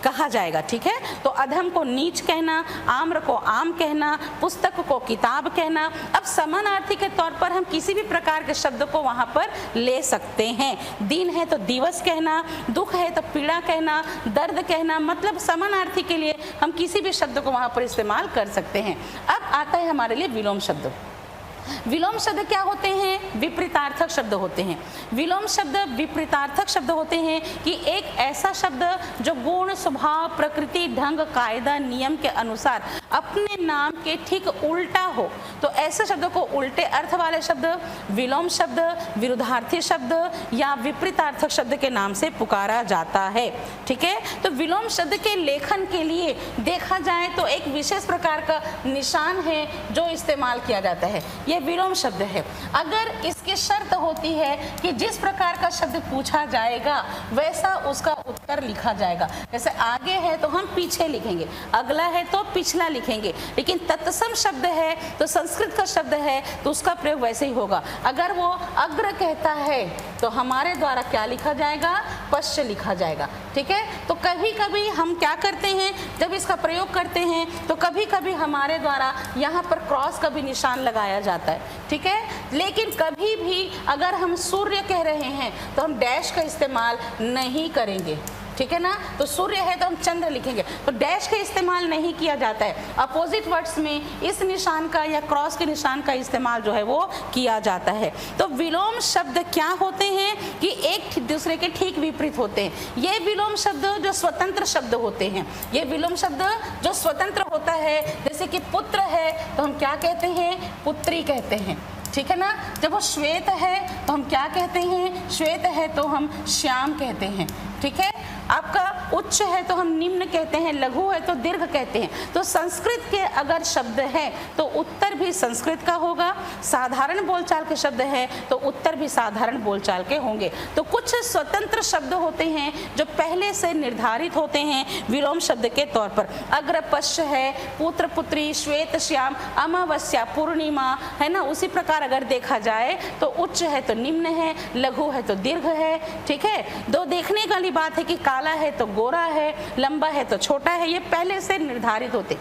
कहा जाएगा, ठीक है। तो अधम को नीच कहना, आम्र को आम कहना, पुस्तक को किताब कहना। अब समानार्थी के तौर पर हम किसी भी प्रकार के शब्द को वहां पर ले सकते हैं। दिन है तो दिवस कहना, दुख है तो पीड़ा कहना, दर्द कहना, मतलब समानार्थी के लिए हम किसी भी शब्द को वहां पर इस्तेमाल कर सकते हैं। अब आता है हमारे लिए विलोम शब्द। विलोम शब्द क्या होते हैं? विपरीतार्थक शब्द होते हैं। विलोम शब्द विपरीतार्थक शब्द होते हैं कि एक ऐसा शब्द जो गुण, स्वभाव, प्रकृति, ढंग, कायदा, नियम के अनुसार अपने नाम के ठीक उल्टा हो, तो ऐसे शब्द को उल्टे अर्थ वाले शब्द विलोम शब्द, विरुद्धार्थी शब्द या विपरीतार्थक शब्द के नाम से पुकारा जाता है, ठीक है। तो विलोम शब्द के लेखन के लिए देखा जाए तो एक विशेष प्रकार का निशान है जो इस्तेमाल किया जाता है, ये विलोम शब्द है। अगर इसकी शर्त होती है कि जिस प्रकार का शब्द पूछा जाएगा वैसा उसका उत्तर लिखा जाएगा। जैसे आगे है तो हम पीछे लिखेंगे, अगला है तो पिछला लिखेंगे, लेकिन तत्सम शब्द है तो संस्कृत का शब्द है तो उसका प्रयोग वैसे ही होगा। अगर वो अग्र कहता है तो हमारे द्वारा क्या लिखा जाएगा? पश्च लिखा जाएगा, ठीक है। तो कभी कभी हम क्या करते हैं, जब इसका प्रयोग करते हैं तो कभी कभी हमारे द्वारा यहाँ पर क्रॉस का भी निशान लगाया जाता है, ठीक है। लेकिन कभी भी अगर हम सूर्य कह रहे हैं तो हम डैश का इस्तेमाल नहीं करेंगे, ठीक है ना। तो सूर्य है तो हम चंद्र लिखेंगे, तो डैश का इस्तेमाल नहीं किया जाता है। अपोजिट वर्ड्स में इस निशान का या क्रॉस के निशान का इस्तेमाल जो है वो किया जाता है। तो विलोम शब्द क्या होते हैं कि एक दूसरे के ठीक विपरीत होते हैं। ये विलोम शब्द जो स्वतंत्र शब्द होते हैं, ये विलोम शब्द जो स्वतंत्र होता है, जैसे कि पुत्र है तो हम क्या कहते हैं? पुत्री कहते हैं, ठीक है ना। जब वो श्वेत है तो हम क्या कहते हैं? श्वेत है तो हम श्याम कहते हैं, ठीक है। आपका उच्च है तो हम निम्न कहते हैं, लघु है तो दीर्घ कहते हैं। तो संस्कृत के अगर शब्द है तो उत्तर भी संस्कृत का होगा, साधारण बोलचाल के शब्द है तो उत्तर भी साधारण बोलचाल के होंगे। तो कुछ स्वतंत्र शब्द होते हैं जो पहले से निर्धारित होते हैं विलोम शब्द के तौर पर। अग्र पश्च है, पुत्र पुत्री, श्वेत श्याम, अमावस्या पूर्णिमा, है ना। उसी प्रकार अगर देखा जाए तो उच्च है तो निम्न है, लघु है तो दीर्घ है, ठीक है। दो देखने वाली बात है कि काला है तो गोरा है, लंबा है तो छोटा है, ये पहले से निर्धारित होते।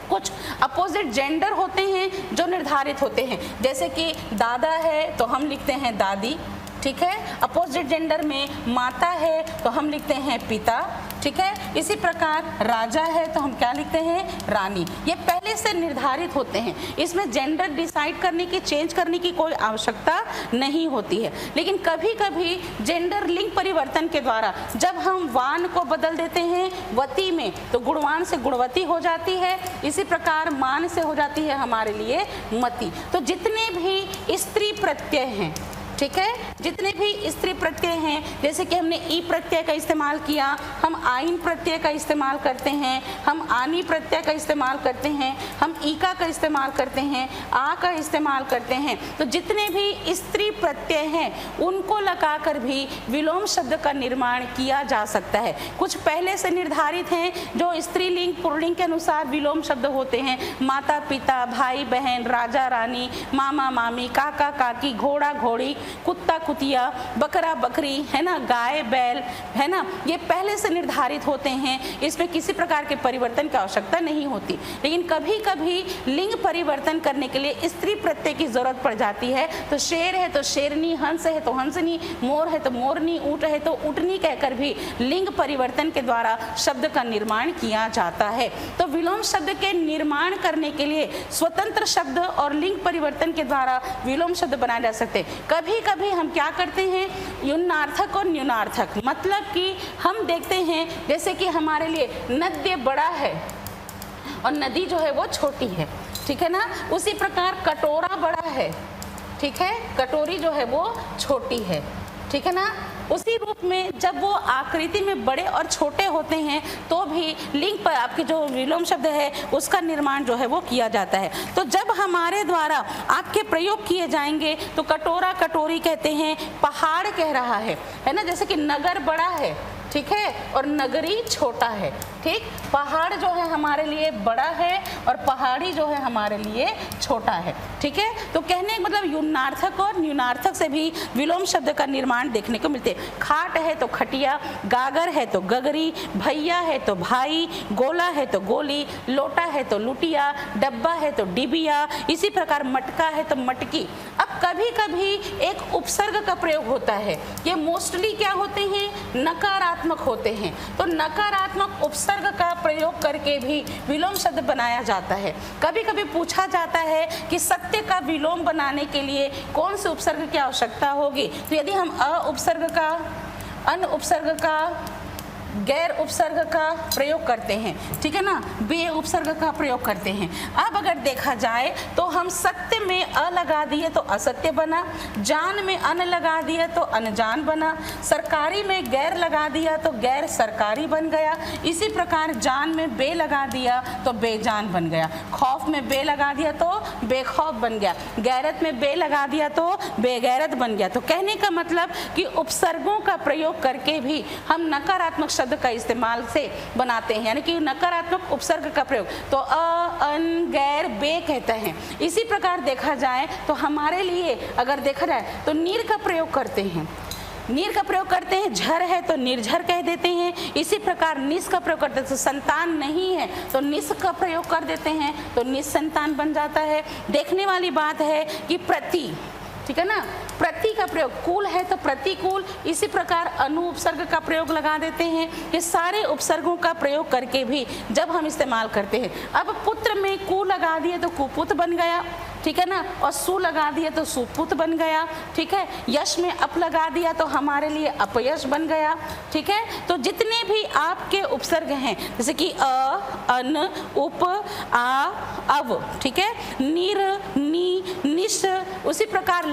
कुछ अपोजिट जेंडर होते हैं जो निर्धारित होते हैं, जैसे कि दादा है तो हम लिखते हैं दादी, ठीक है। अपोजिट जेंडर में माता है तो हम लिखते हैं पिता, ठीक है। इसी प्रकार राजा है तो हम क्या लिखते हैं, रानी। ये पहले से निर्धारित होते हैं, इसमें जेंडर डिसाइड करने की, चेंज करने की कोई आवश्यकता नहीं होती है। लेकिन कभी कभी जेंडर लिंग परिवर्तन के द्वारा जब हम वान को बदल देते हैं वती में, तो गुणवान से गुणवती हो जाती है, इसी प्रकार मान से हो जाती है हमारे लिए मति। तो जितने भी स्त्री प्रत्यय हैं, ठीक है, जितने भी स्त्री प्रत्यय हैं, जैसे कि हमने ई प्रत्यय का इस्तेमाल किया, हम आइन प्रत्यय का इस्तेमाल करते हैं, हम आनी प्रत्यय का इस्तेमाल करते हैं, हम ईका का इस्तेमाल करते हैं, आ का इस्तेमाल करते हैं। तो जितने भी स्त्री प्रत्यय हैं उनको लगाकर भी विलोम शब्द का निर्माण किया जा सकता है। कुछ पहले से निर्धारित हैं जो स्त्रीलिंग पुल्लिंग के अनुसार विलोम शब्द होते हैं, माता पिता, भाई बहन, राजा रानी, मामा मामी, काका काकी, घोड़ा घोड़ी, कुत्ता कुतिया, बकरा बकरी, है ना, गाय बैल, है ना, ये पहले से निर्धारित होते हैं, इसमें किसी प्रकार के परिवर्तन की आवश्यकता नहीं होती। लेकिन कभी कभी लिंग परिवर्तन करने के लिए स्त्री प्रत्यय की जरूरत पड़ जाती है। तो शेर है तो शेरनी, हंस है तो हंसनी, मोर है तो मोरनी, ऊँट है तो ऊँटनी कहकर भी लिंग परिवर्तन के द्वारा शब्द का निर्माण किया जाता है। तो विलोम शब्द के निर्माण करने के लिए स्वतंत्र शब्द और लिंग परिवर्तन के द्वारा विलोम शब्द बनाए जा सकते हैं। कभी कभी हम क्या करते हैं, न्यूनार्थक और न्यूनार्थक, मतलब कि हम देखते हैं जैसे कि हमारे लिए नद्य बड़ा है और नदी जो है वो छोटी है, ठीक है ना। उसी प्रकार कटोरा बड़ा है, ठीक है, कटोरी जो है वो छोटी है, ठीक है ना। उसी रूप में जब वो आकृति में बड़े और छोटे होते हैं तो भी लिंग पर आपके जो विलोम शब्द है उसका निर्माण जो है वो किया जाता है। तो जब हमारे द्वारा आपके प्रयोग किए जाएंगे तो कटोरा कटोरी कहते हैं, पहाड़ कह रहा है ना, जैसे कि नगर बड़ा है, ठीक है, और नगरी छोटा है, ठीक। पहाड़ जो है हमारे लिए बड़ा है और पहाड़ी जो है हमारे लिए छोटा है, ठीक है। तो कहने का मतलब न्यूनार्थक और न्यूनार्थक से भी विलोम शब्द का निर्माण देखने को मिलते हैं। खाट है तो खटिया, गागर है तो गगरी, भैया है तो भाई, गोला है तो गोली, लोटा है तो लुटिया, डब्बा है तो डिबिया, इसी प्रकार मटका है तो मटकी। अब कभी कभी एक उपसर्ग का प्रयोग होता है, ये मोस्टली क्या होते हैं, नकारात्मक होते हैं। तो नकारात्मक उपसर्ग का प्रयोग करके भी विलोम शब्द बनाया जाता है। कभी कभी पूछा जाता है कि सत्य का विलोम बनाने के लिए कौन से उपसर्ग की आवश्यकता होगी। तो यदि हम अ उपसर्ग का, अन उपसर्ग का, गैर उपसर्ग का प्रयोग करते हैं, ठीक है ना, बे उपसर्ग का प्रयोग करते हैं। अब अगर देखा जाए तो हम सत्य में अ लगा दिए तो असत्य बना, जान में अन लगा दिया तो अनजान बना, सरकारी में गैर लगा दिया तो गैर सरकारी बन गया, इसी प्रकार जान में बे लगा दिया तो बेजान बन गया, खौफ में बे लगा दिया तो बेखौफ बन गया, गैरत में बे लगा दिया तो बेगैरत बन गया। तो कहने का मतलब कि उपसर्गों का प्रयोग करके भी हम नकारात्मक शब्द का इस्तेमाल से बनाते हैं, यानी कि नकारात्मक उपसर्ग का प्रयोग। तो अ, अन, गैर, बे कहते हैं। इसी प्रकार देखा जाए तो हमारे लिए अगर देखा जाए तो नीर का प्रयोग करते हैं, नीर का प्रयोग करते हैं, झर है तो निर्झर कह देते हैं, इसी प्रकार निस का प्रयोग करते हैं। तो संतान नहीं है तो निस का प्रयोग कर देते हैं तो निसंतान बन जाता है। देखने वाली बात है कि प्रति, ठीक है ना, प्रति का प्रयोग, कूल है तो प्रतिकूल, इसी प्रकार अनु उपसर्ग का प्रयोग लगा देते हैं। ये सारे उपसर्गों का प्रयोग करके भी जब हम इस्तेमाल करते हैं। अब पुत्र में कु लगा दिए तो कुपुत बन गया, ठीक है ना, और सु लगा दिया तो सुपुत बन गया, ठीक है। यश में अप लगा दिया तो हमारे लिए अपयश बन गया, ठीक है। तो जितने भी आपके उपसर्ग हैं जैसे कि अ, अन, उप, आ, अव, ठीक है, निर, नी, निश, उसी प्रकार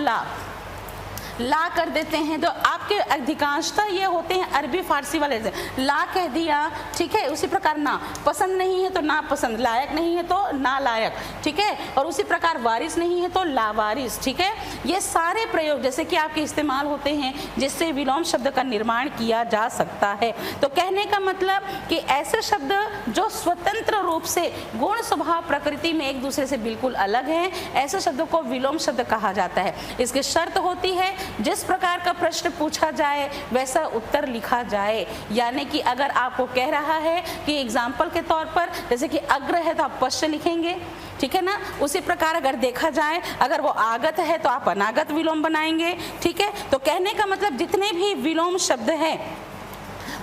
ला कर देते हैं। तो आपके अधिकांशतः ये होते हैं अरबी फारसी वाले से, ला कह दिया, ठीक है। उसी प्रकार ना पसंद नहीं है तो ना पसंद, लायक नहीं है तो ना लायक, ठीक है। और उसी प्रकार वारिस नहीं है तो लावारिस, ठीक है। ये सारे प्रयोग जैसे कि आपके इस्तेमाल होते हैं जिससे विलोम शब्द का निर्माण किया जा सकता है। तो कहने का मतलब कि ऐसे शब्द जो स्वतंत्र रूप से गुण स्वभाव प्रकृति में एक दूसरे से बिल्कुल अलग हैं, ऐसे शब्दों को विलोम शब्द कहा जाता है। इसकी शर्त होती है जिस प्रकार का प्रश्न पूछा जाए वैसा उत्तर लिखा जाए। यानी कि अगर आपको कह रहा है कि एग्जाम्पल के तौर पर जैसे कि अग्र है तो आप पश्च लिखेंगे, ठीक है ना। उसी प्रकार अगर देखा जाए अगर वो आगत है तो आप अनागत विलोम बनाएंगे, ठीक है। तो कहने का मतलब जितने भी विलोम शब्द हैं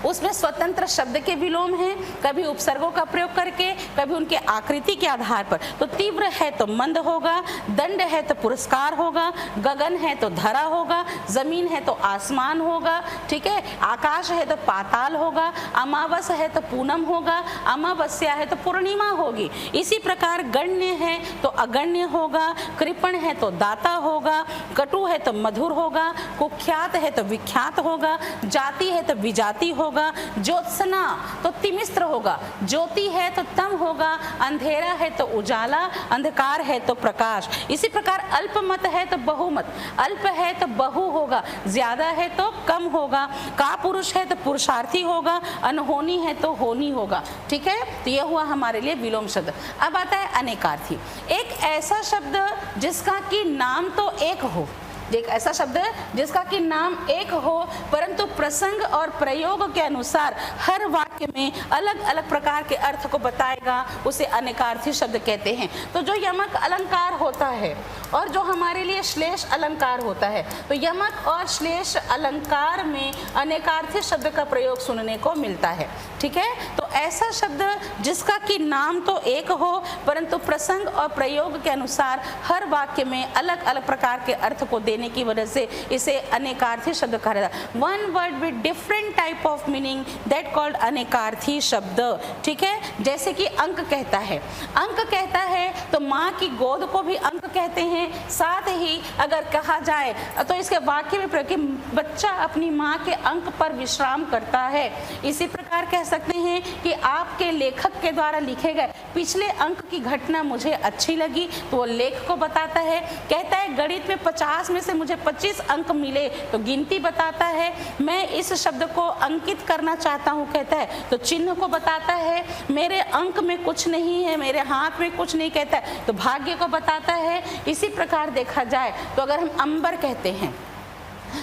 उसमें स्वतंत्र शब्द के विलोम हैं, कभी उपसर्गों का प्रयोग करके, कभी उनके आकृति के आधार पर। तो तीव्र है तो मंद होगा, दंड है तो पुरस्कार होगा, गगन है तो धरा होगा, जमीन है तो आसमान होगा, ठीक है, आकाश है तो पाताल होगा, अमावस है तो पूनम होगा, अमावस्या है तो पूर्णिमा होगी। इसी प्रकार गण्य है तो अगण्य होगा, कृपण है तो दाता होगा, कटु है तो मधुर होगा, कुख्यात है तो विख्यात होगा, जाति है तो विजाति होगा, ज्योत्सना तो तिमिस्त्र होगा, ज्योति है तो तम होगा, अंधेरा है तो उजाला, अंधकार है तो प्रकाश। इसी प्रकार अल्पमत है तो बहुमत, अल्प है तो बहु होगा, ज्यादा है तो कम होगा, का पुरुष है तो पुरुषार्थी होगा, अनहोनी है तो होनी होगा। ठीक है, तो यह हुआ हमारे लिए विलोम शब्द। अब आता है अनेकार्थी, एक ऐसा शब्द जिसका कि नाम तो एक हो, एक ऐसा शब्द जिसका कि नाम एक हो परंतु प्रसंग और प्रयोग के अनुसार हर वाक्य में अलग अलग प्रकार के अर्थ को बताएगा, उसे अनेकार्थी शब्द कहते हैं। तो जो यमक अलंकार होता है और जो हमारे लिए श्लेष अलंकार होता है, तो यमक और श्लेष अलंकार में अनेकार्थी शब्द का प्रयोग सुनने को मिलता है। ठीक है, तो ऐसा शब्द जिसका कि नाम तो एक हो परंतु प्रसंग और प्रयोग के अनुसार हर वाक्य में अलग अलग प्रकार के अर्थ को देने की वजह से इसे अनेकार्थी शब्द कहा जाता है। One word with different type of meaning that called अनेकार्थी शब्द। ठीक है, जैसे कि अंक कहता है, अंक कहता है तो माँ की गोद को भी अंक कहते हैं। साथ ही अगर कहा जाए तो इसके वाक्य में प्रयोग कि बच्चा अपनी माँ के अंक पर विश्राम करता है। इसी प्रकार कह सकते हैं कि आपके लेखक के द्वारा लिखे गए पिछले अंक की घटना मुझे अच्छी लगी, तो वो लेख को बताता है। कहता है गणित में 50 में से मुझे 25 अंक मिले, तो गिनती बताता है। मैं इस शब्द को अंकित करना चाहता हूँ, कहता है तो चिन्ह को बताता है। मेरे अंक में कुछ नहीं है, मेरे हाथ में कुछ नहीं, कहता है तो भाग्य को बताता है। इसी प्रकार देखा जाए तो अगर हम अंबर कहते हैं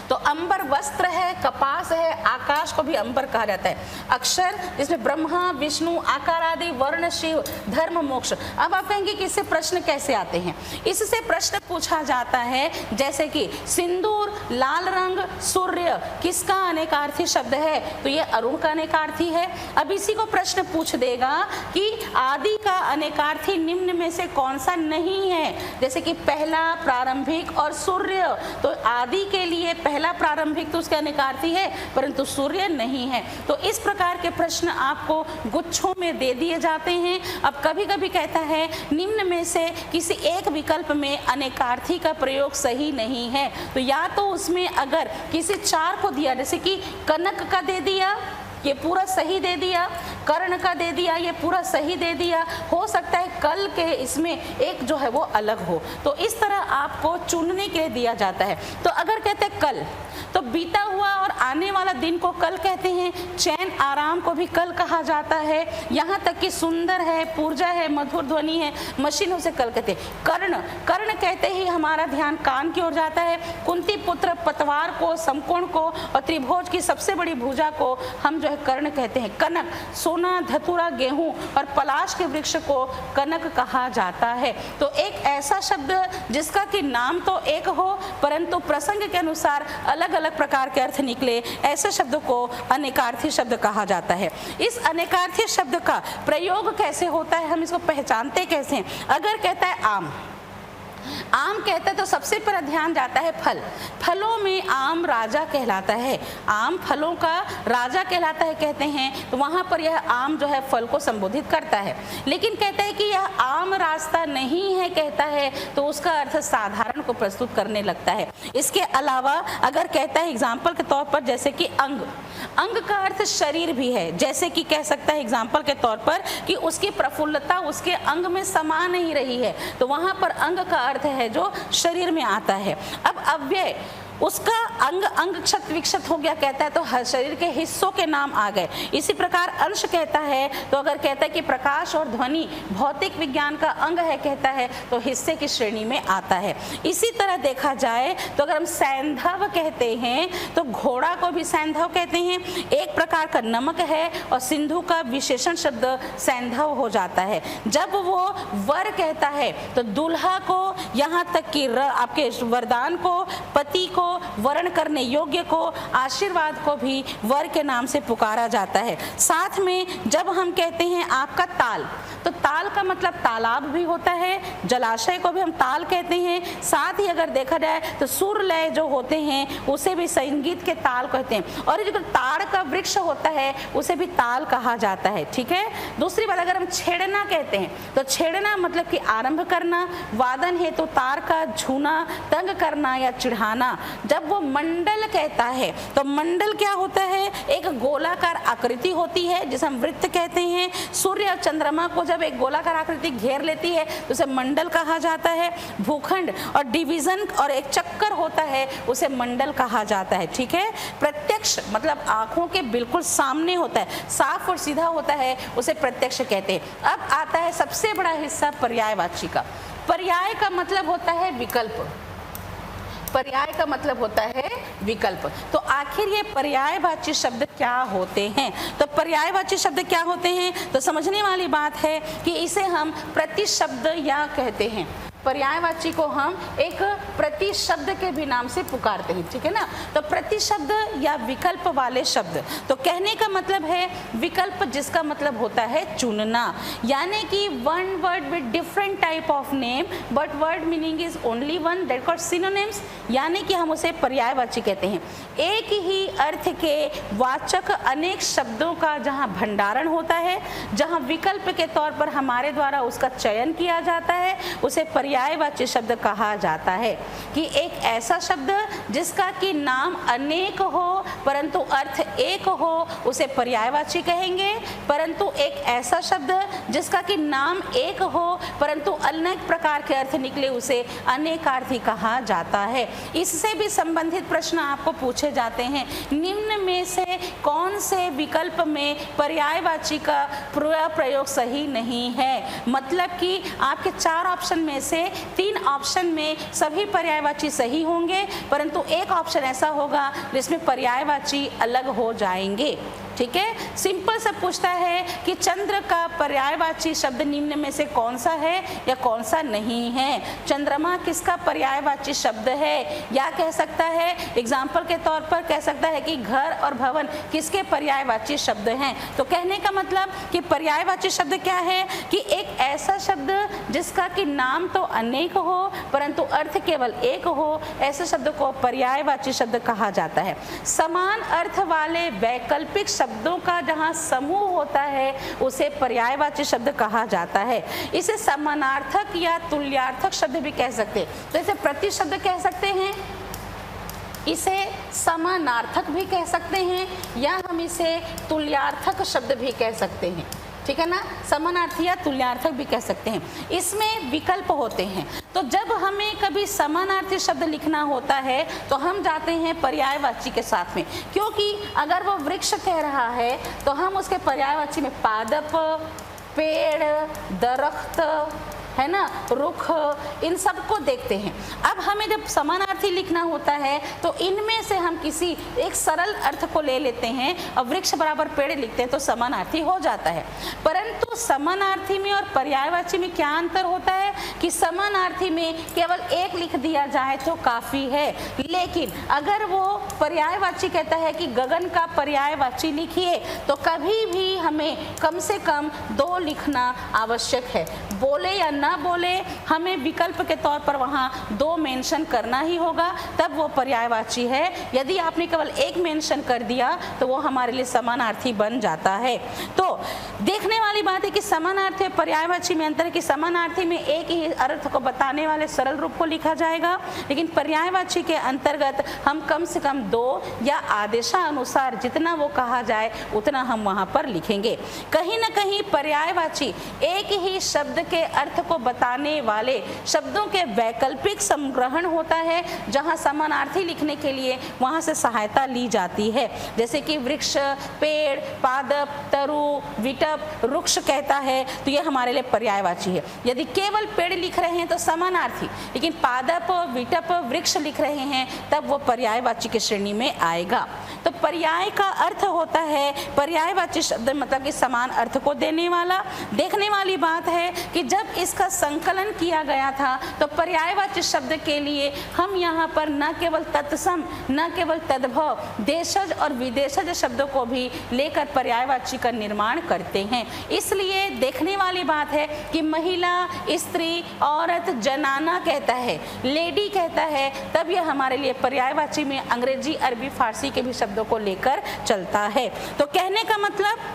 तो अंबर वस्त्र है, कपास है, आकाश को भी अंबर कहा जाता है। अक्षर जिसमें ब्रह्मा विष्णु आकार आदि वर्ण शिव धर्म मोक्ष। अब आप कहेंगे कि इससे प्रश्न कैसे आते हैं? इससे प्रश्न पूछा जाता है जैसे कि सिंदूर, लाल रंग, सूर्य किसका अनेकार्थी शब्द है? तो ये अरुण का अनेकार्थी है। अब इसी को प्रश्न पूछ देगा कि आदि का अनेकार्थी निम्न में से कौन सा नहीं है? जैसे कि पहला प्रारंभिक और सूर्य, तो आदि के लिए पहला प्रारंभिक तो उसके अनेकार्थी है परंतु सूर्य नहीं है। तो इस प्रकार के प्रश्न आपको गुच्छों में दे दिए जाते हैं। अब कभी कभी कहता है निम्न में से किसी एक विकल्प में अनेकार्थी का प्रयोग सही नहीं है, तो या तो उसमें अगर किसी चार को दिया, जैसे कि कनक का दे दिया, ये पूरा सही दे दिया, कर्ण का दे दिया, ये पूरा सही दे दिया, हो सकता है कल के इसमें एक जो है वो अलग हो, तो इस तरह आपको चुनने के लिए दिया जाता है। तो अगर कहते हैं कल, तो बीता हुआ और आने वाला दिन को कल कहते हैं। चैन आराम को भी कल कहा जाता है। यहाँ तक कि सुंदर है, पूर्जा है, मधुर ध्वनि है, मशीनों से कल कहते हैं। कर्ण, कर्ण कहते ही हमारा ध्यान कान की ओर जाता है। कुंती पुत्र पतवार को, समकोण को और त्रिभुज की सबसे बड़ी भुजा को हम जो है कर्ण कहते हैं। कनक, सोना, धतूरा, गेहूं और पलाश के वृक्ष को कनक कहा जाता है। तो एक ऐसा शब्द जिसका कि नाम तो एक हो परंतु प्रसंग के अनुसार अलग अलग प्रकार के अर्थ निकले, ऐसे शब्द को अनेकार्थी शब्द कहा जाता है। इस अनेकार्थी शब्द का प्रयोग कैसे होता है, हम इसको पहचानते कैसे हैं? अगर कहता है आम, आम कहता है तो सबसे पहले ध्यान जाता है फल। फलों में आम राजा कहलाता है, आम फलों का राजा कहलाता है कहते हैं, तो वहाँ पर यह आम जो है फल को संबोधित करता है। लेकिन कहता है कि यह आम रास्ता नहीं है कहता है, तो उसका अर्थ साधारण को प्रस्तुत करने लगता है। इसके अलावा अगर कहता है एग्जाम्पल के तौर पर जैसे कि अंग, अंग का अर्थ शरीर भी है। जैसे कि कह सकता है एग्जाम्पल के तौर पर कि उसकी प्रफुल्लता उसके अंग में समा नहीं रही है, तो वहाँ पर अंग का अर्थ है जो शरीर में आता है। अब अव्यय, उसका अंग अंग क्षत विक्षत हो गया कहता है, तो हर शरीर के हिस्सों के नाम आ गए। इसी प्रकार अंश कहता है, तो अगर कहता है कि प्रकाश और ध्वनि भौतिक विज्ञान का अंग है कहता है, तो हिस्से की श्रेणी में आता है। इसी तरह देखा जाए तो अगर हम सैंधव कहते हैं तो घोड़ा को भी सैंधव कहते हैं, एक प्रकार का नमक है और सिंधु का विशेषण शब्द सैंधव हो जाता है। जब वो वर कहता है तो दूल्हा को, यहाँ तक कि आपके वरदान को, पति को, वर्ण करने योग्य को, आशीर्वाद को भी वर के नाम से पुकारा जाता है। साथ में जब हम कहते हैं आपका ताल, तो ताल का मतलब तालाब भी होता है, जलाशय को भी हम ताल कहते हैं। साथ ही अगर देखा जाए तो सुर लय जो होते हैं उसे भी संगीत के ताल कहते हैं। और जो ताड़ का वृक्ष होता है उसे भी ताल कहा जाता है। ठीक है। दूसरी बात, अगर हम छेड़ना कहते हैं तो छेड़ना मतलब कि आरंभ करना, वादन है तो तार का छूना, तंग करना या चिढ़ाना। जब वो मंडल कहता है तो मंडल क्या होता है, एक गोलाकार आकृति होती है जिसे हम वृत्त कहते हैं। सूर्य और चंद्रमा को जब एक गोलाकार आकृति घेर लेती है तो उसे मंडल कहा जाता है। भूखंड और डिवीजन और एक चक्कर होता है उसे मंडल कहा जाता है। ठीक है। प्रत्यक्ष मतलब आंखों के बिल्कुल सामने होता है, साफ और सीधा होता है, उसे प्रत्यक्ष कहते हैं। अब आता है सबसे बड़ा हिस्सा पर्यायवाची का। पर्याय का मतलब होता है विकल्प। पर्याय का मतलब होता है विकल्प। तो आखिर ये पर्यायवाची शब्द क्या होते हैं? तो पर्यायवाची शब्द क्या होते हैं, तो समझने वाली बात है कि इसे हम प्रतिशब्द या कहते हैं। पर्यायवाची को हम एक प्रतिशब्द के भी नाम से पुकारते हैं। ठीक है ना। तो प्रतिशब्द या विकल्प वाले शब्द, तो कहने का मतलब है विकल्प जिसका मतलब होता है चुनना, यानी कि one word with different type of name but word meaning is only one, that called synonyms, यानी कि हम उसे पर्यायवाची कहते हैं। एक ही अर्थ के वाचक अनेक शब्दों का जहाँ भंडारण होता है, जहाँ विकल्प के तौर पर हमारे द्वारा उसका चयन किया जाता है, उसे पर्यायवाची शब्द कहा जाता है। कि एक ऐसा शब्द जिसका कि नाम अनेक हो परंतु अर्थ एक हो उसे पर्यायवाची कहेंगे, परंतु एक ऐसा शब्द जिसका कि नाम एक हो परंतु अनेक प्रकार के अर्थ निकले उसे अनेकार्थी कहा जाता है। इससे भी संबंधित प्रश्न आपको पूछे जाते हैं, निम्न में से कौन से विकल्प में पर्यायवाची का प्रयोग सही नहीं है? मतलब कि आपके 4 ऑप्शन में से 3 ऑप्शन में सभी पर्यायवाची सही होंगे, परंतु एक ऑप्शन ऐसा होगा जिसमें पर्यायवाची अलग हो जाएंगे। ठीक है। सिंपल सा पूछता है कि चंद्र का पर्यायवाची शब्द निम्न में से कौन सा है या कौन सा नहीं है? चंद्रमा किसका पर्यायवाची शब्द है? या कह सकता है एग्जाम्पल के तौर पर कह सकता है कि घर और भवन किसके पर्यायवाची शब्द हैं? तो कहने का मतलब कि पर्यायवाची शब्द क्या है कि एक ऐसा शब्द जिसका कि नाम तो अनेक हो परंतु अर्थ केवल एक हो, ऐसे शब्द को पर्यायवाची शब्द कहा जाता है। समान अर्थ वाले वैकल्पिक शब्दों का जहाँ समूह होता है उसे पर्यायवाची शब्द कहा जाता है। इसे समानार्थक या तुल्यार्थक शब्द भी कह सकते हैं। तो इसे प्रतिशब्द कह सकते हैं, इसे समानार्थक भी कह सकते हैं, या हम इसे तुल्यार्थक शब्द भी कह सकते हैं। ठीक है ना। समानार्थी या तुल्यार्थक भी कह सकते हैं। इसमें विकल्प होते हैं। तो जब हमें कभी समानार्थी शब्द लिखना होता है तो हम जाते हैं पर्यायवाची के साथ में, क्योंकि अगर वो वृक्ष कह रहा है तो हम उसके पर्यायवाची में पादप, पेड़, दरख्त, है ना, रुख, इन सब को देखते हैं। अब हमें जब समानार्थी लिखना होता है तो इनमें से हम किसी एक सरल अर्थ को ले लेते हैं और वृक्ष बराबर पेड़ लिखते हैं तो समानार्थी हो जाता है। परंतु समानार्थी में और पर्यायवाची में क्या अंतर होता है कि समानार्थी में केवल एक लिख दिया जाए तो काफ़ी है, लेकिन अगर वो पर्यायवाची कहता है कि गगन का पर्यायवाची लिखिए तो कभी भी हमें कम से कम 2 लिखना आवश्यक है। बोले या ना बोले हमें विकल्प के तौर पर वहाँ 2 मेंशन करना ही होगा, तब वो पर्यायवाची है। यदि आपने केवल 1 मेंशन कर दिया तो वो हमारे लिए समानार्थी बन जाता है। तो देखने वाली बात है कि समानार्थी और पर्यायवाची में अंतर है कि समानार्थी में एक ही अर्थ को बताने वाले सरल रूप को लिखा जाएगा, लेकिन पर्यायवाची के अंतर्गत हम कम से कम 2 या आदेशानुसार जितना वो कहा जाए उतना हम वहाँ पर लिखेंगे। कहीं ना कहीं पर्यायवाची एक ही शब्द के अर्थ को बताने वाले शब्दों के वैकल्पिक संग्रहण होता है, जहां समानार्थी लिखने के लिए वहां से सहायता ली जाती है। जैसे कि वृक्ष, पेड़, पादप, तरु, विटप, वृक्ष कहता है तो ये हमारे लिए पर्यायवाची है। यदि केवल पेड़ लिख रहे हैं तो समानार्थी, लेकिन पादप, विटप, वृक्ष लिख रहे हैं तब वो पर्यायवाची की श्रेणी में आएगा। तो पर्याय का अर्थ होता है, पर्यायवाची शब्द मतलब कि समान अर्थ को देने वाला। देखने वाली बात है कि कि जब इसका संकलन किया गया था तो पर्यायवाची शब्द के लिए हम यहाँ पर न केवल तत्सम, न केवल तद्भव, देशज और विदेशज शब्दों को भी लेकर पर्यायवाची का निर्माण करते हैं। इसलिए देखने वाली बात है कि महिला, स्त्री, औरत, जनाना कहता है, लेडी कहता है, तब यह हमारे लिए पर्यायवाची में अंग्रेजी, अरबी, फारसी के भी शब्दों को लेकर चलता है। तो कहने का मतलब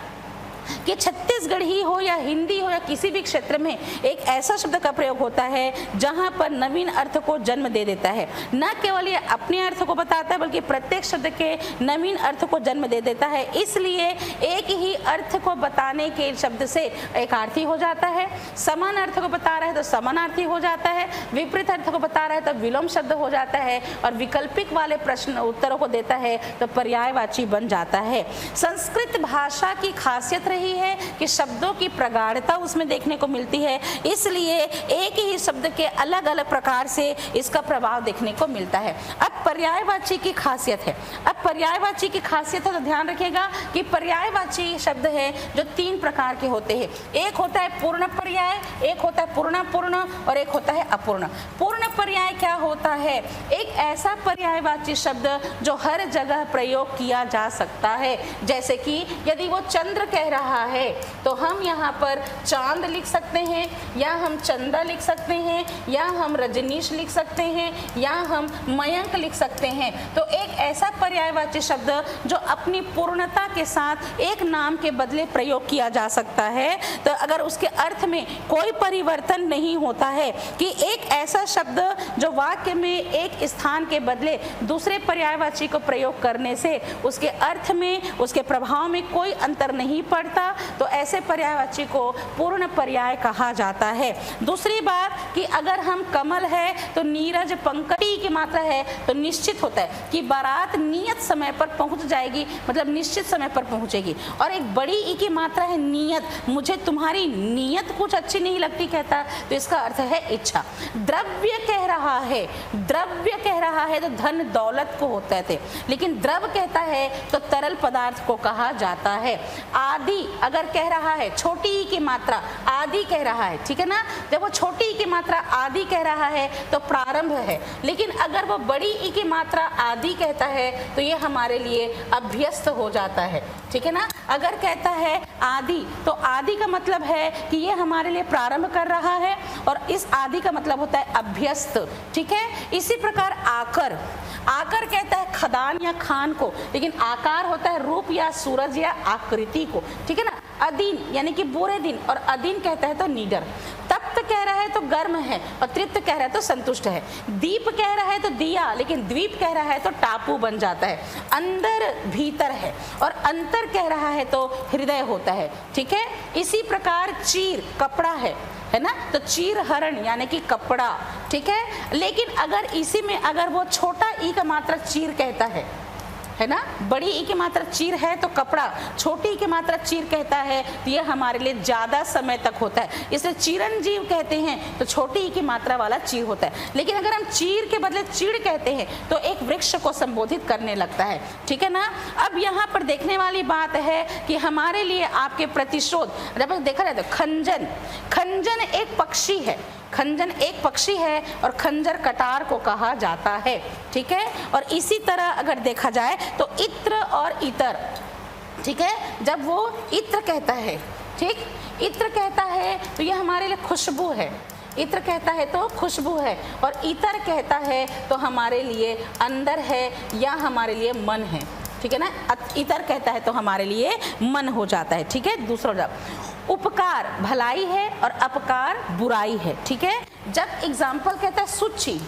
कि छत्तीसगढ़ी हो या हिंदी हो या किसी भी क्षेत्र में एक ऐसा शब्द का प्रयोग होता है जहां पर नवीन अर्थ को जन्म दे देता है। न केवल ये अपने अर्थ को बताता है बल्कि प्रत्येक शब्द के नवीन अर्थ को जन्म दे देता है। इसलिए एक ही अर्थ को बताने के शब्द से एकार्थी हो जाता है, समान अर्थ को बता रहा है तो समानार्थी हो जाता है, विपरीत अर्थ को बता रहा है तो विलोम शब्द हो जाता है, और विकल्पिक वाले प्रश्न उत्तरों को देता है तो पर्यायवाची बन जाता है। संस्कृत भाषा की खासियत रही है कि शब्दों की प्रगाढ़ता उसमें देखने को मिलती है, इसलिए एक ही शब्द के अलग अलग प्रकार से इसका प्रभाव देखने को मिलता है। अब पर्यायवाची की खासियत है, अब पर्यायवाची की खासियत है तो ध्यान रखिएगा कि पर्यायवाची शब्द है जो 3 प्रकार के होते हैं। एक होता है पूर्ण पर्याय, एक होता है पूर्णापूर्ण और एक होता है अपूर्ण। पूर्ण पर्याय क्या होता है? एक ऐसा पर्यायवाची शब्द जो हर जगह प्रयोग किया जा सकता है। जैसे कि यदि वो चंद्र कह रहा है तो हम यहाँ पर चांद लिख सकते हैं, या हम चंदा लिख सकते हैं, या हम रजनीश लिख सकते हैं, या हम मयंक लिख सकते हैं। तो एक ऐसा पर्यायवाची शब्द जो अपनी पूर्णता के साथ एक नाम के बदले प्रयोग किया जा सकता है, तो अगर उसके अर्थ में कोई परिवर्तन नहीं होता है, कि एक ऐसा शब्द जो वाक्य में एक स्थान के बदले दूसरे पर्यायवाची को प्रयोग करने से उसके अर्थ में, उसके प्रभाव में कोई अंतर नहीं पड़ता, तो ऐसे पर्यायवाची को पूर्ण पर्याय कहा जाता है। दूसरी बात कि अगर हम कमल है तो नीरज, पंकज की मात्रा है तो निश्चित होता है कि बारात नियत समय पर पहुंच जाएगी, मतलब निश्चित समय पर पहुंचेगी। और एक बड़ी ई की मात्रा है नियत, मुझे तुम्हारी नियत कुछ अच्छी नहीं लगती कहता, तो इसका अर्थ है इच्छा। द्रव्य कह रहा है, द्रव्य कह रहा है तो धन दौलत को होता है, लेकिन द्रव कहता है तो तरल पदार्थ को कहा जाता है। आदि अगर कह रहा है, छोटी ई की मात्रा आदि कह रहा है, ठीक है ना, जब वो छोटी ई की मात्रा आदि कह रहा है तो प्रारंभ है, लेकिन अगर वो बड़ी ई की मात्रा आदि कहता है तो ये हमारे लिए अभ्यस्त हो जाता है, ठीक है ना। अगर कहता है आदि तो आदि का मतलब है कि ये हमारे लिए प्रारंभ कर रहा है, और इस आदि का मतलब होता है अभ्यस्त, ठीक है। इसी प्रकार आकर, आकर कहता है खदान या खान को, लेकिन आकार होता है रूप या सूरज या आकृति को, ठीक है ना। अदीन यानी कि बुरे दिन, और अदीन कहता है तो नीडर। तप्त कह रहा है तो गर्म है, और तृप्त कह रहा है तो संतुष्ट है। दीप कह रहा है तो दिया, लेकिन द्वीप कह रहा है तो टापू बन जाता है। अंदर भीतर है, और अंतर कह रहा है तो हृदय होता है, ठीक है। इसी प्रकार चीर कपड़ा है ना, तो चीर हरण यानी कि कपड़ा, ठीक है। लेकिन अगर इसी में अगर वो छोटा ई का मात्रा चीर कहता है ना, बड़ी ई की मात्रा चीर है तो कपड़ा, छोटी ई की मात्रा चीर कहता है तो ये हमारे लिए ज़्यादा समय तक होता है, इसलिए चिरंजीव कहते हैं तो छोटी ई की मात्रा वाला चीर होता है। लेकिन अगर हम चीर के बदले चीड़ कहते हैं तो एक वृक्ष को संबोधित करने लगता है, ठीक है ना। अब यहाँ पर देखने वाली बात है कि हमारे लिए आपके प्रतिशोध, जब देखा जाए तो खंजन, खंजन एक पक्षी है, खंजन एक पक्षी है और खंजर कटार को कहा जाता है, ठीक है। और इसी तरह अगर देखा जाए तो इत्र और इतर, ठीक है, जब वो इत्र कहता है, ठीक, इत्र कहता है तो ये हमारे लिए खुशबू है, इत्र कहता है तो खुशबू है, और इतर कहता है तो हमारे लिए अंदर है या हमारे लिए मन है, ठीक है ना। इतर कहता है तो हमारे लिए मन हो जाता है, ठीक है। दूसरा जब उपकार भलाई है और अपकार बुराई है, ठीक है। जब एग्जाम्पल कहता है सूची,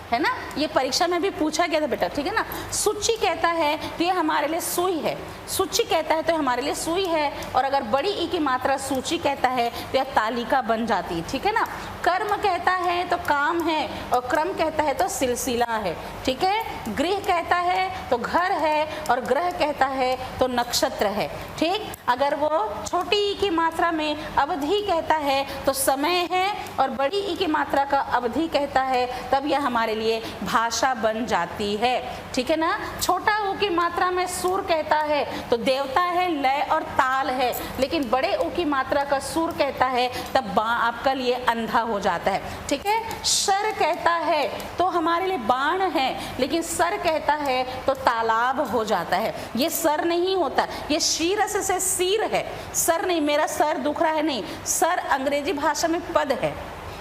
है ना, ये परीक्षा में भी पूछा गया था बेटा, ठीक है ना। सूची कहता है तो ये हमारे लिए सुई है, सूची कहता है तो हमारे लिए सुई है, और अगर बड़ी ई की मात्रा सूची कहता है तो यह तालिका बन जाती है, ठीक है ना। कर्म कहता है तो काम है, और क्रम कहता है तो सिलसिला है, ठीक है। गृह कहता है तो घर है, और ग्रह कहता है तो नक्षत्र है, ठीक। अगर वो छोटी ई की मात्रा में अवधि कहता है तो समय है, और बड़ी ई की मात्रा का अवधि कहता है, तब यह हमारे लिए भाषा बन जाती है, ठीक है ना। छोटा ऊ की मात्रा में सुर कहता है तो देवता है, लय और ताल है, लेकिन बड़े ऊ की मात्रा का सुर कहता है तब आपका लिए अंधा हो जाता है। ठीक है, शर कहता है तो हमारे लिए बाण है, लेकिन सर कहता है तो तालाब हो जाता है। ये सर नहीं होता, ये शीरस से सिर है, सर नहीं, मेरा सर दुख रहा है नहीं, सर अंग्रेजी भाषा में पद है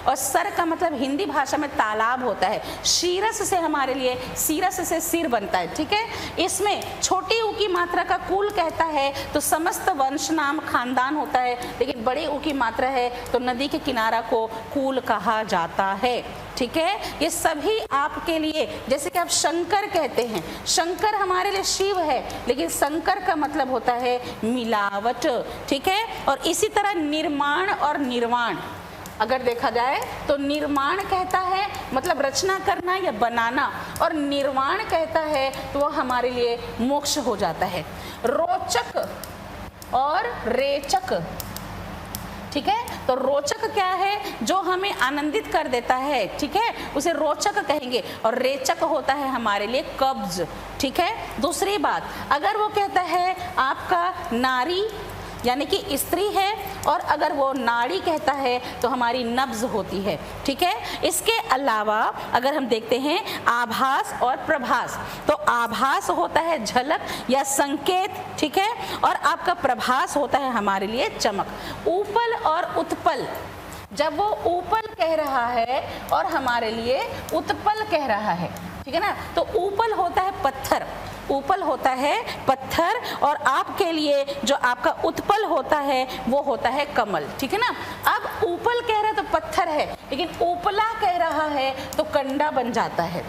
और सर का मतलब हिंदी भाषा में तालाब होता है। शीरस से हमारे लिए सीरस से सिर बनता है। ठीक है, इसमें छोटी ऊ की मात्रा का कुल कहता है तो समस्त वंश नाम खानदान होता है, लेकिन बड़े ऊ की मात्रा है तो नदी के किनारा को कुल कहा जाता है। ठीक है, ये सभी आपके लिए, जैसे कि आप शंकर कहते हैं, शंकर हमारे लिए शिव है, लेकिन शंकर का मतलब होता है मिलावट। ठीक है, और इसी तरह निर्माण और निर्वाण अगर देखा जाए तो निर्माण कहता है मतलब रचना करना या बनाना, और निर्वाण कहता है तो वह हमारे लिए मोक्ष हो जाता है। रोचक और रेचक, ठीक है, तो रोचक क्या है, जो हमें आनंदित कर देता है, ठीक है, उसे रोचक कहेंगे, और रेचक होता है हमारे लिए कब्ज। ठीक है, दूसरी बात, अगर वो कहता है आपका नारी यानी कि स्त्री है, और अगर वो नाड़ी कहता है तो हमारी नब्ज होती है। ठीक है, इसके अलावा अगर हम देखते हैं आभास और प्रभास, तो आभास होता है झलक या संकेत, ठीक है, और आपका प्रभास होता है हमारे लिए चमक। ऊपल और उत्पल, जब वो ऊपल कह रहा है और हमारे लिए उत्पल कह रहा है, ठीक है ना, तो ऊपल होता है पत्थर, ऊपल होता है पत्थर, और आपके लिए जो आपका उत्पल होता है वो होता है कमल। ठीक है ना, अब ऊपल कह रहा है तो पत्थर है, लेकिन ऊपला कह रहा है तो कंडा बन जाता है।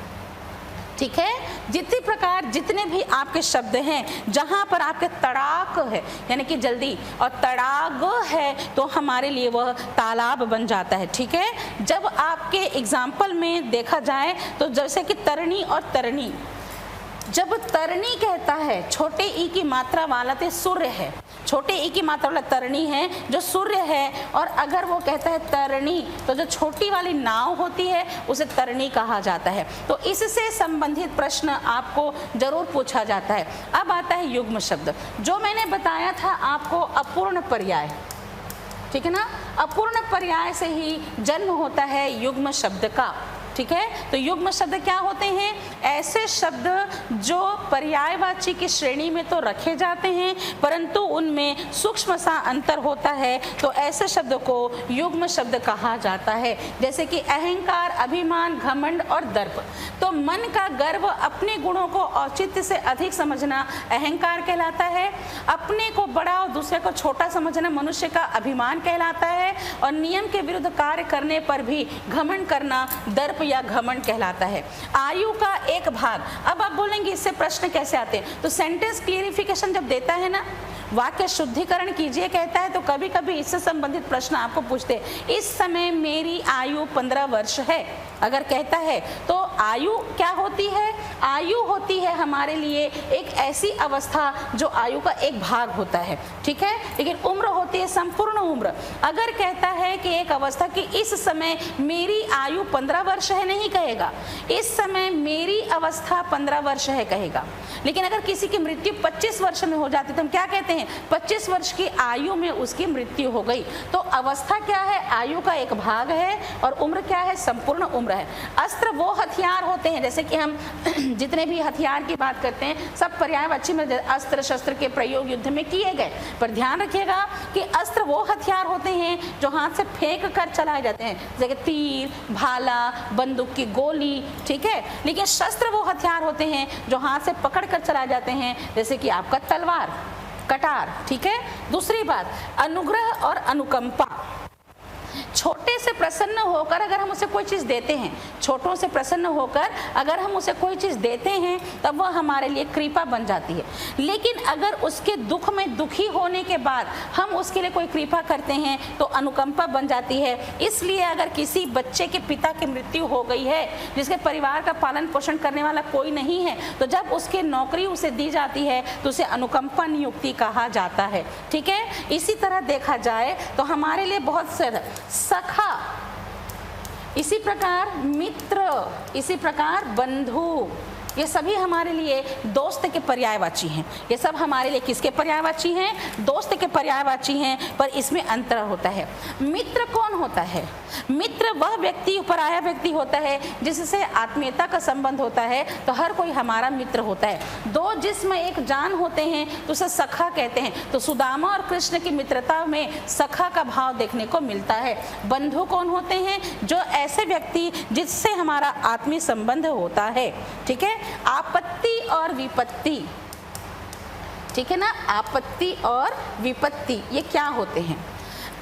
ठीक है, जितनी प्रकार जितने भी आपके शब्द हैं जहाँ पर आपके तड़ाक है यानी कि जल्दी, और तड़ाग है तो हमारे लिए वह तालाब बन जाता है। ठीक है, जब आपके एग्जाम्पल में देखा जाए तो जैसे कि तरणी और तरणी, जब तरणी कहता है छोटे ई की मात्रा वाला तो सूर्य है, छोटे ई की मात्रा वाला तरणी है जो सूर्य है, और अगर वो कहता है तरणी तो जो छोटी वाली नाव होती है उसे तरणी कहा जाता है। तो इससे संबंधित प्रश्न आपको जरूर पूछा जाता है। अब आता है युग्म शब्द, जो मैंने बताया था आपको अपूर्ण पर्याय, ठीक है ना, अपूर्ण पर्याय से ही जन्म होता है युग्म शब्द का। ठीक है, तो युग्म शब्द क्या होते हैं, ऐसे शब्द जो पर्यायवाची की श्रेणी में तो रखे जाते हैं परंतु उनमें सूक्ष्म सा अंतर होता है, तो ऐसे शब्द को युग्म शब्द कहा जाता है। जैसे कि अहंकार, अभिमान, घमंड और दर्प, तो मन का गर्व, अपने गुणों को औचित्य से अधिक समझना अहंकार कहलाता है, अपने को बड़ा और दूसरे को छोटा समझना मनुष्य का अभिमान कहलाता है, और नियम के विरुद्ध कार्य करने पर भी घमंड करना दर्प या घमंड कहलाता है। आयु का एक भाग, अब आप बोलेंगे इससे प्रश्न कैसे आते हैं, तो सेंटेंस क्लियरिफिकेशन जब देता है ना, वाक्य शुद्धिकरण कीजिए कहता है, तो कभी कभी इससे संबंधित प्रश्न आपको पूछते हैं। इस समय मेरी आयु 15 वर्ष है, अगर कहता है तो आयु क्या होती है, आयु होती है हमारे लिए एक ऐसी अवस्था जो आयु का एक भाग होता है। ठीक है, लेकिन उम्र होती है संपूर्ण उम्र। अगर कहता है कि एक अवस्था कि इस समय मेरी आयु 15 वर्ष है, नहीं कहेगा, इस समय मेरी अवस्था 15 वर्ष है कहेगा। लेकिन अगर किसी की मृत्यु 25 वर्ष में हो जाती तो हम क्या कहते हैं, 25 वर्ष की आयु में उसकी मृत्यु हो गई। तो अवस्था क्या है, आयु का एक भाग है, और उम्र क्या है, संपूर्ण उम्र है। अस्त्र वो हथियार होते हैं, जैसे कि हम जितने भी हथियार की बात करते हैं सब पर्यायवाची में अस्त्र शस्त्र के प्रयोग युद्ध में किए गए, पर ध्यान रखिएगा कि अस्त्र वो हथियार होते हैं जो हाथ से फेंक कर चलाए जाते हैं, जैसे तीर, भाला, बंदूक की गोली। ठीक है, लेकिन शस्त्र वो हथियार होते हैं जो हाथ से पकड़ कर चलाए जाते हैं, जैसे कि आपका तलवार, कटार। ठीक है, दूसरी बात, अनुग्रह और अनुकंपा, छोटे से प्रसन्न होकर अगर हम उसे कोई चीज़ देते हैं, छोटों से प्रसन्न होकर अगर हम उसे कोई चीज़ देते हैं तब वह हमारे लिए कृपा बन जाती है। लेकिन अगर उसके दुख में दुखी होने के बाद हम उसके लिए कोई कृपा करते हैं तो अनुकंपा बन जाती है। इसलिए अगर किसी बच्चे के पिता की मृत्यु हो गई है, जिसके परिवार का पालन पोषण करने वाला कोई नहीं है, तो जब उसकी नौकरी उसे दी जाती है तो उसे अनुकंपा नियुक्ति कहा जाता है। ठीक है, इसी तरह देखा जाए तो हमारे लिए बहुत से सखा, इसी प्रकार मित्र, इसी प्रकार बंधु, ये सभी हमारे लिए दोस्त के पर्यायवाची हैं। ये सब हमारे लिए किसके पर्यायवाची हैं? दोस्त के पर्यायवाची हैं, पर इसमें अंतर होता है। मित्र कौन होता है? मित्र वह व्यक्ति, पराया व्यक्ति होता है जिससे आत्मीयता का संबंध होता है, तो हर कोई हमारा मित्र होता है। दो जिस्म एक जान होते हैं तो उसे सखा कहते हैं। तो सुदामा और कृष्ण की मित्रता में सखा का भाव देखने को मिलता है। बंधु कौन होते हैं? जो ऐसे व्यक्ति जिससे हमारा आत्मीय संबंध होता है। ठीक है, आपत्ति और विपत्ति, ठीक है ना, आपत्ति और विपत्ति ये क्या होते हैं?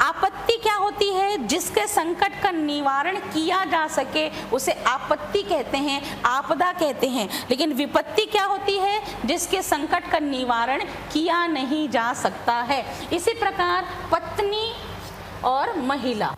आपत्ति क्या होती है? जिसके संकट का निवारण किया जा सके उसे आपत्ति कहते हैं, आपदा कहते हैं। लेकिन विपत्ति क्या होती है? जिसके संकट का निवारण किया नहीं जा सकता है। इसी प्रकार पत्नी और महिला,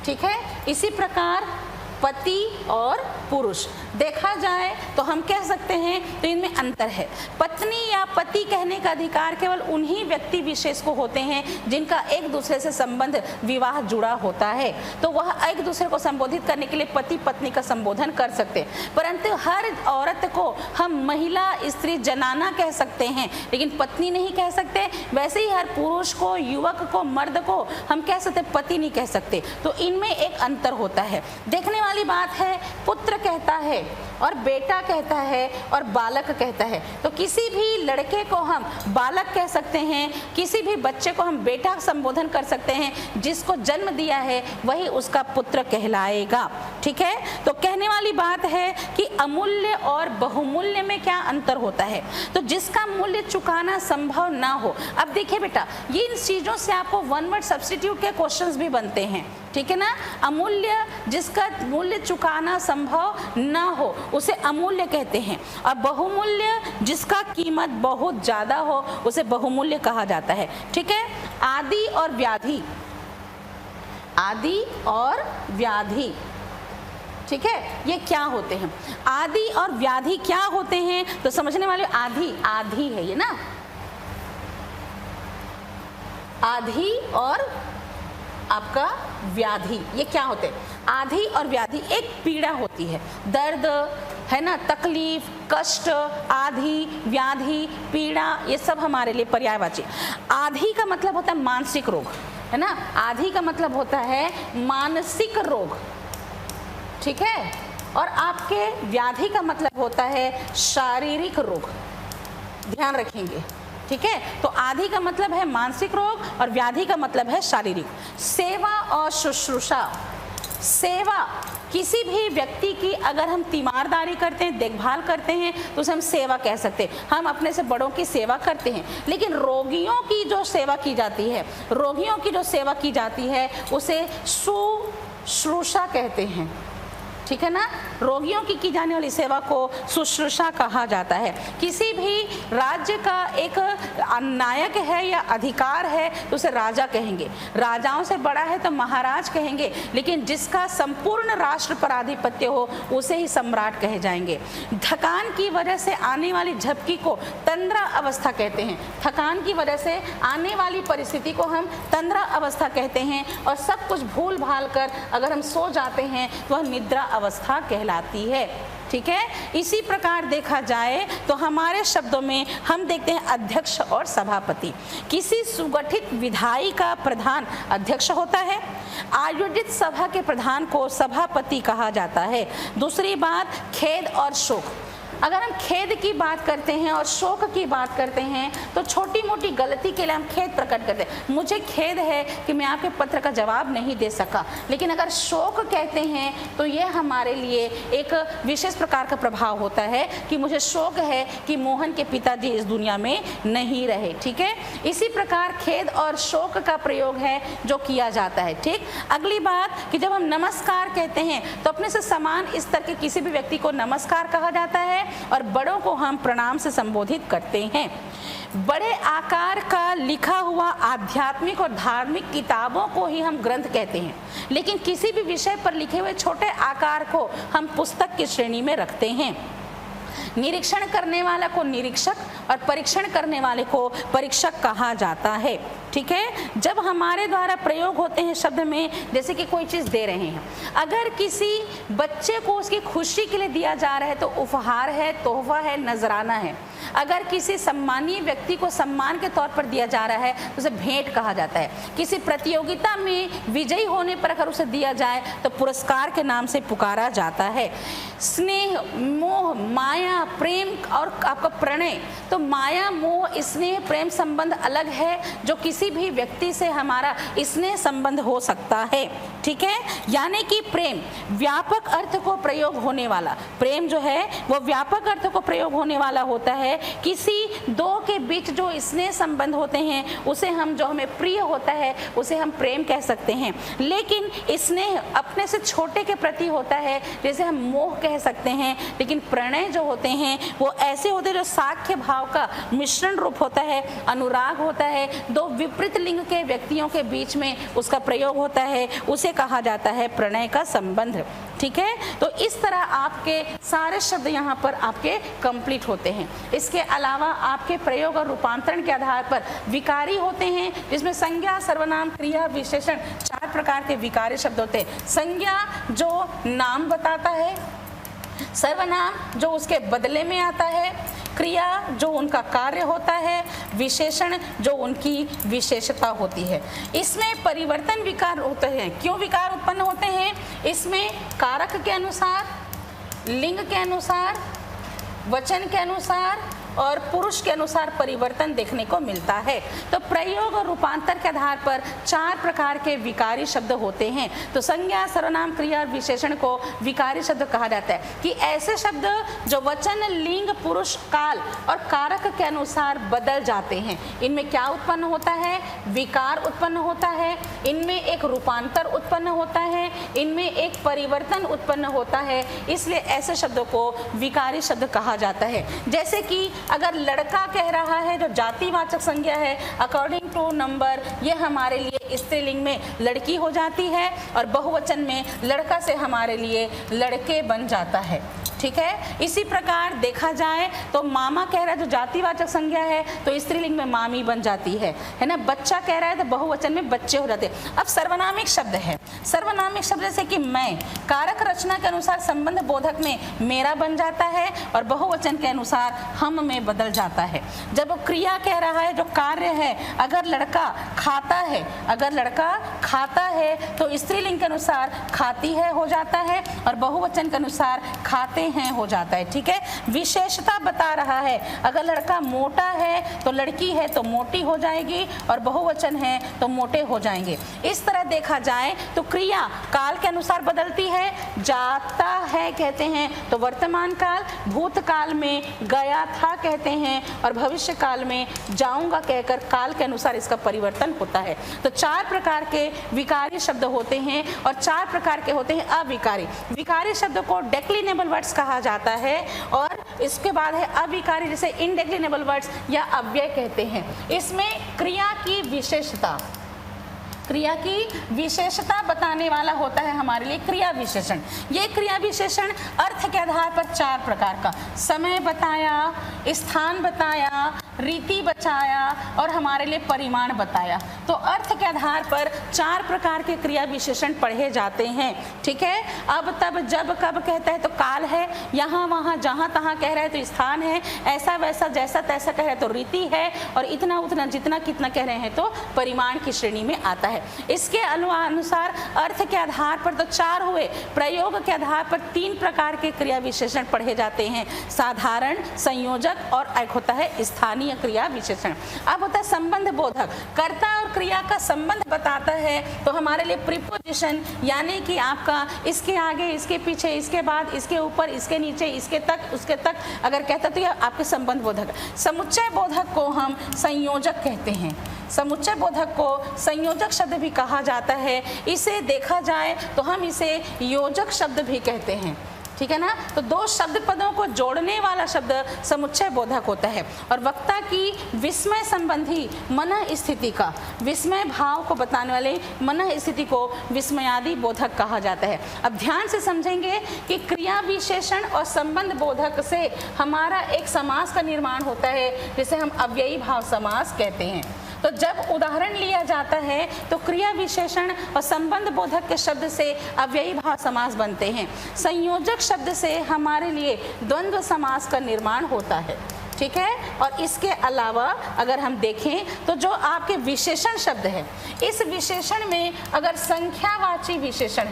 ठीक है, इसी प्रकार पति और पुरुष देखा जाए तो हम कह सकते हैं तो इनमें अंतर है। पत्नी या पति कहने का अधिकार केवल उन्हीं व्यक्ति विशेष को होते हैं जिनका एक दूसरे से संबंध विवाह जुड़ा होता है, तो वह एक दूसरे को संबोधित करने के लिए पति पत्नी का संबोधन कर सकते हैं। परंतु हर औरत को हम महिला, स्त्री, जनाना कह सकते हैं, लेकिन पत्नी नहीं कह सकते। वैसे ही हर पुरुष को, युवक को, मर्द को हम कह सकते, पति नहीं कह सकते। तो इनमें एक अंतर होता है। देखने वाली बात है, पुत्र कहता है और बेटा कहता है और बालक कहता है। तो किसी भी लड़के को हम बालक कह सकते हैं, किसी भी बच्चे को हम बेटा संबोधन कर सकते हैं। जिसको जन्म दिया है वही उसका पुत्र कहलाएगा। ठीक है, तो कहने वाली बात है कि अमूल्य और बहुमूल्य में क्या अंतर होता है? तो जिसका मूल्य चुकाना संभव ना हो। अब देखिए बेटा, ये इन चीजों से आपको वन वर्ड सब्स्टिट्यूट के क्वेश्चंस भी बनते हैं। ठीक है ना, अमूल्य जिसका मूल्य चुकाना संभव ना हो उसे अमूल्य कहते हैं, और बहुमूल्य जिसका कीमत बहुत ज्यादा हो उसे बहुमूल्य कहा जाता है। ठीक है, आदि और व्याधि, आदि और व्याधि, ठीक है, ये क्या होते हैं? आदि और व्याधि क्या होते हैं? तो समझने वाले, आदि आदि है ये ना, आदि और आपका व्याधि, ये क्या होते हैं? आदि और व्याधि एक पीड़ा होती है, दर्द है ना, तकलीफ, कष्ट, आदि, व्याधि, पीड़ा, ये सब हमारे लिए पर्यायवाची। आदि का मतलब होता है मानसिक रोग, है ना, आदि का मतलब होता है मानसिक रोग। ठीक है, और आपके व्याधि का मतलब होता है शारीरिक रोग, ध्यान रखेंगे। ठीक है, तो आदि का मतलब है मानसिक रोग और व्याधि का मतलब है शारीरिक। सेवा और शुश्रूषा, सेवा किसी भी व्यक्ति की अगर हम तीमारदारी करते हैं, देखभाल करते हैं, तो उसे हम सेवा कह सकते हैं। हम अपने से बड़ों की सेवा करते हैं, लेकिन रोगियों की जो सेवा की जाती है, रोगियों की जो सेवा की जाती है उसे शुश्रूषा कहते हैं। ठीक है ना, रोगियों की जाने वाली सेवा को शुश्रूषा कहा जाता है। किसी भी राज्य का एक नायक है या अधिकार है तो उसे राजा कहेंगे, राजाओं से बड़ा है तो महाराज कहेंगे, लेकिन जिसका संपूर्ण राष्ट्र पर आधिपत्य हो उसे ही सम्राट कहे जाएंगे। थकान की वजह से आने वाली झपकी को तंद्रा अवस्था कहते हैं, थकान की वजह से आने वाली परिस्थिति को हम तंद्रा अवस्था कहते हैं, और सब कुछ भूल भाल कर अगर हम सो जाते हैं तो वह निद्रा अवस्था कहलाती है। ठीक है, इसी प्रकार देखा जाए तो हमारे शब्दों में हम देखते हैं अध्यक्ष और सभापति। किसी सुगठित विधायी का प्रधान अध्यक्ष होता है, आयोजित सभा के प्रधान को सभापति कहा जाता है। दूसरी बात, खेद और शोक। अगर हम खेद की बात करते हैं और शोक की बात करते हैं तो छोटी मोटी गलती के लिए हम खेद प्रकट करते हैं, मुझे खेद है कि मैं आपके पत्र का जवाब नहीं दे सका। लेकिन अगर शोक कहते हैं तो ये हमारे लिए एक विशेष प्रकार का प्रभाव होता है कि मुझे शोक है कि मोहन के पिताजी इस दुनिया में नहीं रहे। ठीक है, इसी प्रकार खेद और शोक का प्रयोग है जो किया जाता है। ठीक, अगली बात कि जब हम नमस्कार कहते हैं तो अपने से समान स्तर के किसी भी व्यक्ति को नमस्कार कहा जाता है, और बड़ों को हम प्रणाम से संबोधित करते हैं। बड़े आकार का लिखा हुआ आध्यात्मिक और धार्मिक किताबों को ही हम ग्रंथ कहते हैं, लेकिन किसी भी विषय पर लिखे हुए छोटे आकार को हम पुस्तक की श्रेणी में रखते हैं। निरीक्षण करने वाला को निरीक्षक और परीक्षण करने वाले को परीक्षक कहा जाता है। ठीक है। जब हमारे द्वारा प्रयोग होते हैं शब्द में, जैसे कि कोई चीज़ दे रहे हैं, अगर किसी बच्चे को उसकी खुशी के लिए दिया जा रहा है तो उपहार है, तोहफा है, नजराना है। अगर किसी सम्मानीय व्यक्ति को सम्मान के तौर पर दिया जा रहा है तो उसे भेंट कहा जाता है। किसी प्रतियोगिता में विजयी होने पर अगर उसे दिया जाए तो पुरस्कार के नाम से पुकारा जाता है। स्नेह, मोह, माया, प्रेम और आपका प्रणय, तो माया, मोह, स्नेह, प्रेम संबंध अलग है, जो किसी भी व्यक्ति से हमारा स्नेह संबंध हो सकता है, ठीक है। यानी कि प्रेम व्यापक अर्थ को प्रयोग होने वाला, प्रेम जो है वो व्यापक अर्थ को प्रयोग होने वाला होता है। किसी दो के बीच जो स्नेह संबंध होते हैं उसे हम, जो हमें प्रिय होता है उसे हम प्रेम कह सकते हैं। लेकिन स्नेह अपने से छोटे के प्रति होता है, जैसे हम मोह कह सकते हैं। लेकिन प्रणय जो होते हैं वो ऐसे होते हैं जो साख्य भाव का मिश्रण रूप होता है, अनुराग होता है, दो विपरीत लिंग के व्यक्तियों के बीच में उसका प्रयोग होता है, उसे कहा जाता है प्रणय का संबंध, ठीक है। तो इस तरह आपके सारे शब्द यहाँ पर आपके कंप्लीट होते हैं। इसके अलावा आपके प्रयोग और रूपांतरण के आधार पर विकारी होते हैं, जिसमें संज्ञा, सर्वनाम, क्रिया, विशेषण, 4 प्रकार के विकारी शब्द होते हैं। संज्ञा जो नाम बताता है, सर्वनाम जो उसके बदले में आता है, क्रिया जो उनका कार्य होता है, विशेषण जो उनकी विशेषता होती है। इसमें परिवर्तन विकार होते हैं। क्यों विकार उत्पन्न होते हैं? इसमें कारक के अनुसार, लिंग के अनुसार, वचन के अनुसार और पुरुष के अनुसार परिवर्तन देखने को मिलता है। तो प्रयोग और रूपांतर के आधार पर 4 प्रकार के विकारी शब्द होते हैं। तो संज्ञा, सर्वनाम, क्रिया और विशेषण को विकारी शब्द कहा जाता है कि ऐसे शब्द जो वचन, लिंग, पुरुष, काल और कारक के अनुसार बदल जाते हैं। इनमें क्या उत्पन्न होता है? विकार उत्पन्न होता है, इनमें एक रूपांतर उत्पन्न होता है, इनमें एक परिवर्तन उत्पन्न होता है। इसलिए ऐसे शब्दों को विकारी शब्द कहा जाता है। जैसे कि अगर लड़का कह रहा है, जो जातिवाचक संज्ञा है, अकॉर्डिंग टू नंबर, ये हमारे लिए स्त्रीलिंग में लड़की हो जाती है और बहुवचन में लड़का से हमारे लिए लड़के बन जाता है, ठीक है। इसी प्रकार देखा जाए तो मामा कह रहा है, जो जातिवाचक संज्ञा है, तो स्त्रीलिंग में मामी बन जाती है ना। बच्चा कह रहा है तो बहुवचन में बच्चे हो जाते हैं। अब सर्वनामिक शब्द है। सर्वनामिक शब्द जैसे कि मैं, कारक रचना के अनुसार संबंध बोधक में मेरा बन जाता है और बहुवचन के अनुसार हम में बदल जाता है। जब क्रिया कह रहा है, जो कार्य है, अगर लड़का खाता है, अगर लड़का खाता है तो स्त्रीलिंग के अनुसार खाती है हो जाता है और बहुवचन के अनुसार खाते हैं हो जाता है, ठीक है। विशेषता बता रहा है, अगर लड़का मोटा है तो लड़की है तो मोटी हो जाएगी और बहुवचन है तो मोटे हो जाएंगे। इस तरह देखा जाए तो क्रिया काल के अनुसार बदलती है। जाता है कहते हैं तो वर्तमान काल, भूतकाल में गया था कहते हैं और भविष्य काल में जाऊंगा कहकर काल के अनुसार इसका परिवर्तन होता है। तो 4 प्रकार के विकारी शब्द होते हैं और 4 प्रकार के होते हैं अविकारी। विकारी शब्द को डेक्लिनेबल वर्ड्स कहा जाता है और इसके बाद है अविकारी, जिसे इनडेक्लिनेबल वर्ड्स या अव्यय कहते हैं। इसमें क्रिया की विशेषता, क्रिया की विशेषता बताने वाला होता है हमारे लिए क्रिया विशेषण। ये क्रिया विशेषण अर्थ के आधार पर 4 प्रकार का, समय बताया, स्थान बताया, रीति बचाया और हमारे लिए परिमाण बताया। तो अर्थ के आधार पर 4 प्रकार के क्रिया विशेषण पढ़े जाते हैं, ठीक है। अब, तब, जब, कब कहता है तो काल है, यहाँ वहाँ जहाँ तहाँ कह रहे हैं तो स्थान है, ऐसा वैसा जैसा तैसा कह रहे हैं तो रीति है और इतना उतना जितना कितना कह रहे हैं तो परिमाण की श्रेणी में आता है। इसके अनुसार अर्थ के आधार पर तो 4 हुए, प्रयोग के आधार पर 3 प्रकार के क्रिया विशेषण पढ़े जाते हैं, साधारण, संयोजक और एक होता है स्थानीय क्रिया विशेषण। अब होता है संबंध बोधक, कर्ता और क्रिया का संबंध बताता है तो हमारे लिए प्रीपोजिशन, यानी कि आपका इसके आगे, इसके पीछे, इसके बाद, इसके ऊपर, इसके नीचे, इसके तक, उसके तक अगर कहता तो यह आपके संबंध बोधक। समुच्चय बोधक को हम संयोजक कहते हैं। समुच्चय बोधक को संयोजक शब्द भी कहा जाता है। इसे देखा जाए तो हम इसे योजक शब्द भी कहते हैं, ठीक है ना। तो 2 शब्द पदों को जोड़ने वाला शब्द समुच्चय बोधक होता है। और वक्ता की विस्मय संबंधी मन स्थिति का, विस्मय भाव को बताने वाले मन स्थिति को विस्मयादि बोधक कहा जाता है। अब ध्यान से समझेंगे कि क्रिया विशेषण और संबंध बोधक से हमारा एक समास का निर्माण होता है, जिसे हम अव्ययी भाव समास कहते हैं। तो जब उदाहरण लिया जाता है तो क्रिया विशेषण और संबंध बोधक के शब्द से अव्ययी भाव समास बनते हैं। संयोजक शब्द से हमारे लिए द्वंद्व समास का निर्माण होता है, ठीक है। और इसके अलावा अगर हम देखें तो जो आपके विशेषण शब्द है, इस विशेषण में अगर संख्यावाची विशेषण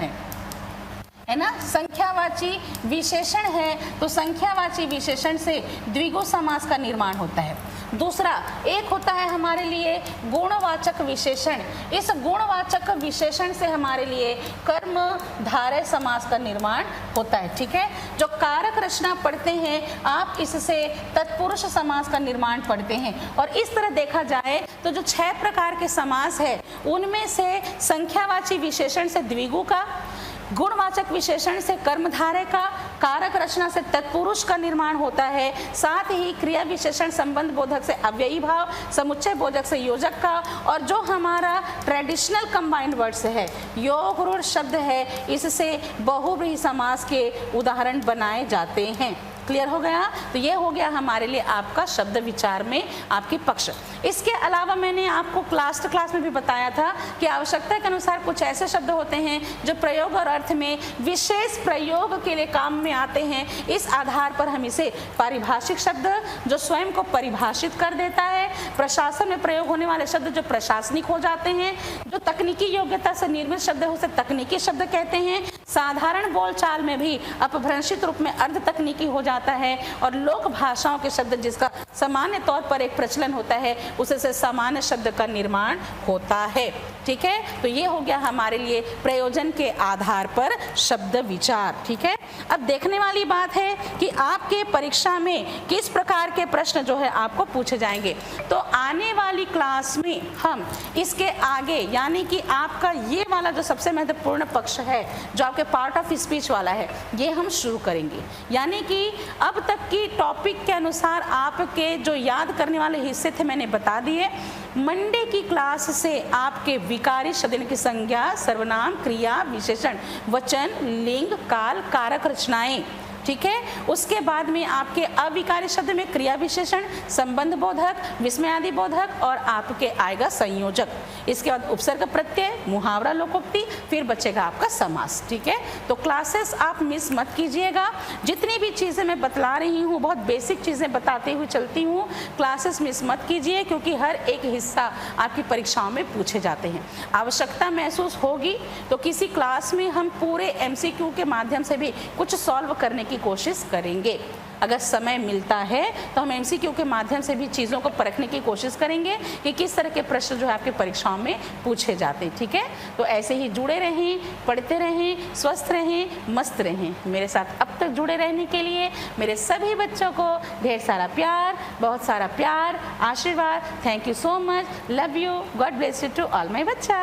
है ना, संख्यावाची विशेषण है तो संख्यावाची विशेषण से द्विगु समास का निर्माण होता है। दूसरा एक होता है हमारे लिए गुणवाचक विशेषण, इस गुणवाचक विशेषण से हमारे लिए कर्म धारय समास का निर्माण होता है, ठीक है। जो कारक रचना पढ़ते हैं आप इससे तत्पुरुष समास का निर्माण पढ़ते हैं। और इस तरह देखा जाए तो जो 6 प्रकार के समास है उनमें से संख्यावाची विशेषण से द्विगु का, गुणवाचक विशेषण से कर्मधारय का, कारक रचना से तत्पुरुष का निर्माण होता है। साथ ही क्रिया विशेषण संबंध बोधक से अव्ययी भाव, समुच्चय बोधक से योजक का, और जो हमारा ट्रेडिशनल कंबाइंड वर्ड्स है योग रूढ़ शब्द है, इससे बहुव्रीहि समास के उदाहरण बनाए जाते हैं। क्लियर हो गया? तो ये हो गया हमारे लिए आपका शब्द विचार में आपकी पक्ष। इसके अलावा मैंने आपको क्लास में भी बताया था कि आवश्यकता के अनुसार कुछ ऐसे शब्द होते हैं जो प्रयोग और अर्थ में विशेष प्रयोग के लिए काम में आते हैं। इस आधार पर हम इसे पारिभाषिक शब्द जो स्वयं को परिभाषित कर देता है, प्रशासन में प्रयोग होने वाले शब्द जो प्रशासनिक हो जाते हैं, जो तकनीकी योग्यता से निर्मित शब्द है उसे तकनीकी शब्द कहते हैं, साधारण बोलचाल में भी अपभ्रंशित रूप में अर्ध तकनीकी हो जाता है, और लोक भाषाओं के शब्द जिसका सामान्य तौर पर एक प्रचलन होता है उसे से सामान्य शब्द का निर्माण होता है, ठीक है। तो ये हो गया हमारे लिए प्रयोजन के आधार पर शब्द विचार, ठीक है। अब देखने वाली बात है कि आपके परीक्षा में किस प्रकार के प्रश्न जो है आपको पूछे जाएंगे। तो आने वाली क्लास में हम इसके आगे यानी कि आपका ये वाला जो सबसे महत्वपूर्ण पक्ष है जो आपके पार्ट ऑफ स्पीच वाला है, ये हम शुरू करेंगे। यानी कि अब तक की टॉपिक के अनुसार आपके जो याद करने वाले हिस्से थे मैंने बता दिए। मंडे की क्लास से आपके विकारी शब्द की संज्ञा, सर्वनाम, क्रिया, विशेषण, वचन, लिंग, काल, कारक रचनाएं, ठीक है। उसके बाद में आपके अविकारी शब्द में क्रिया विशेषण, संबंध बोधक, विस्मयादि बोधक और आपके आएगा संयोजक। इसके बाद उपसर्ग प्रत्यय, मुहावरा, लोकोक्ति, फिर बचेगा आपका समास, ठीक है। तो क्लासेस आप मिस मत कीजिएगा। जितनी भी चीज़ें मैं बतला रही हूँ बहुत बेसिक चीज़ें बताते हुए चलती हूँ, क्लासेस मिस मत कीजिए क्योंकि हर एक हिस्सा आपकी परीक्षाओं में पूछे जाते हैं। आवश्यकता महसूस होगी तो किसी क्लास में हम पूरे MCQ के माध्यम से भी कुछ सॉल्व करने की कोशिश करेंगे। अगर समय मिलता है तो हम MCQ के माध्यम से भी चीज़ों को परखने की कोशिश करेंगे कि किस तरह के प्रश्न जो है आपके परीक्षाओं में पूछे जाते हैं, ठीक है। तो ऐसे ही जुड़े रहें, पढ़ते रहें, स्वस्थ रहें, मस्त रहें। मेरे साथ अब तक जुड़े रहने के लिए मेरे सभी बच्चों को ढेर सारा प्यार, बहुत सारा प्यार, आशीर्वाद। Thank you so much, love you, God bless you to all my बच्चा।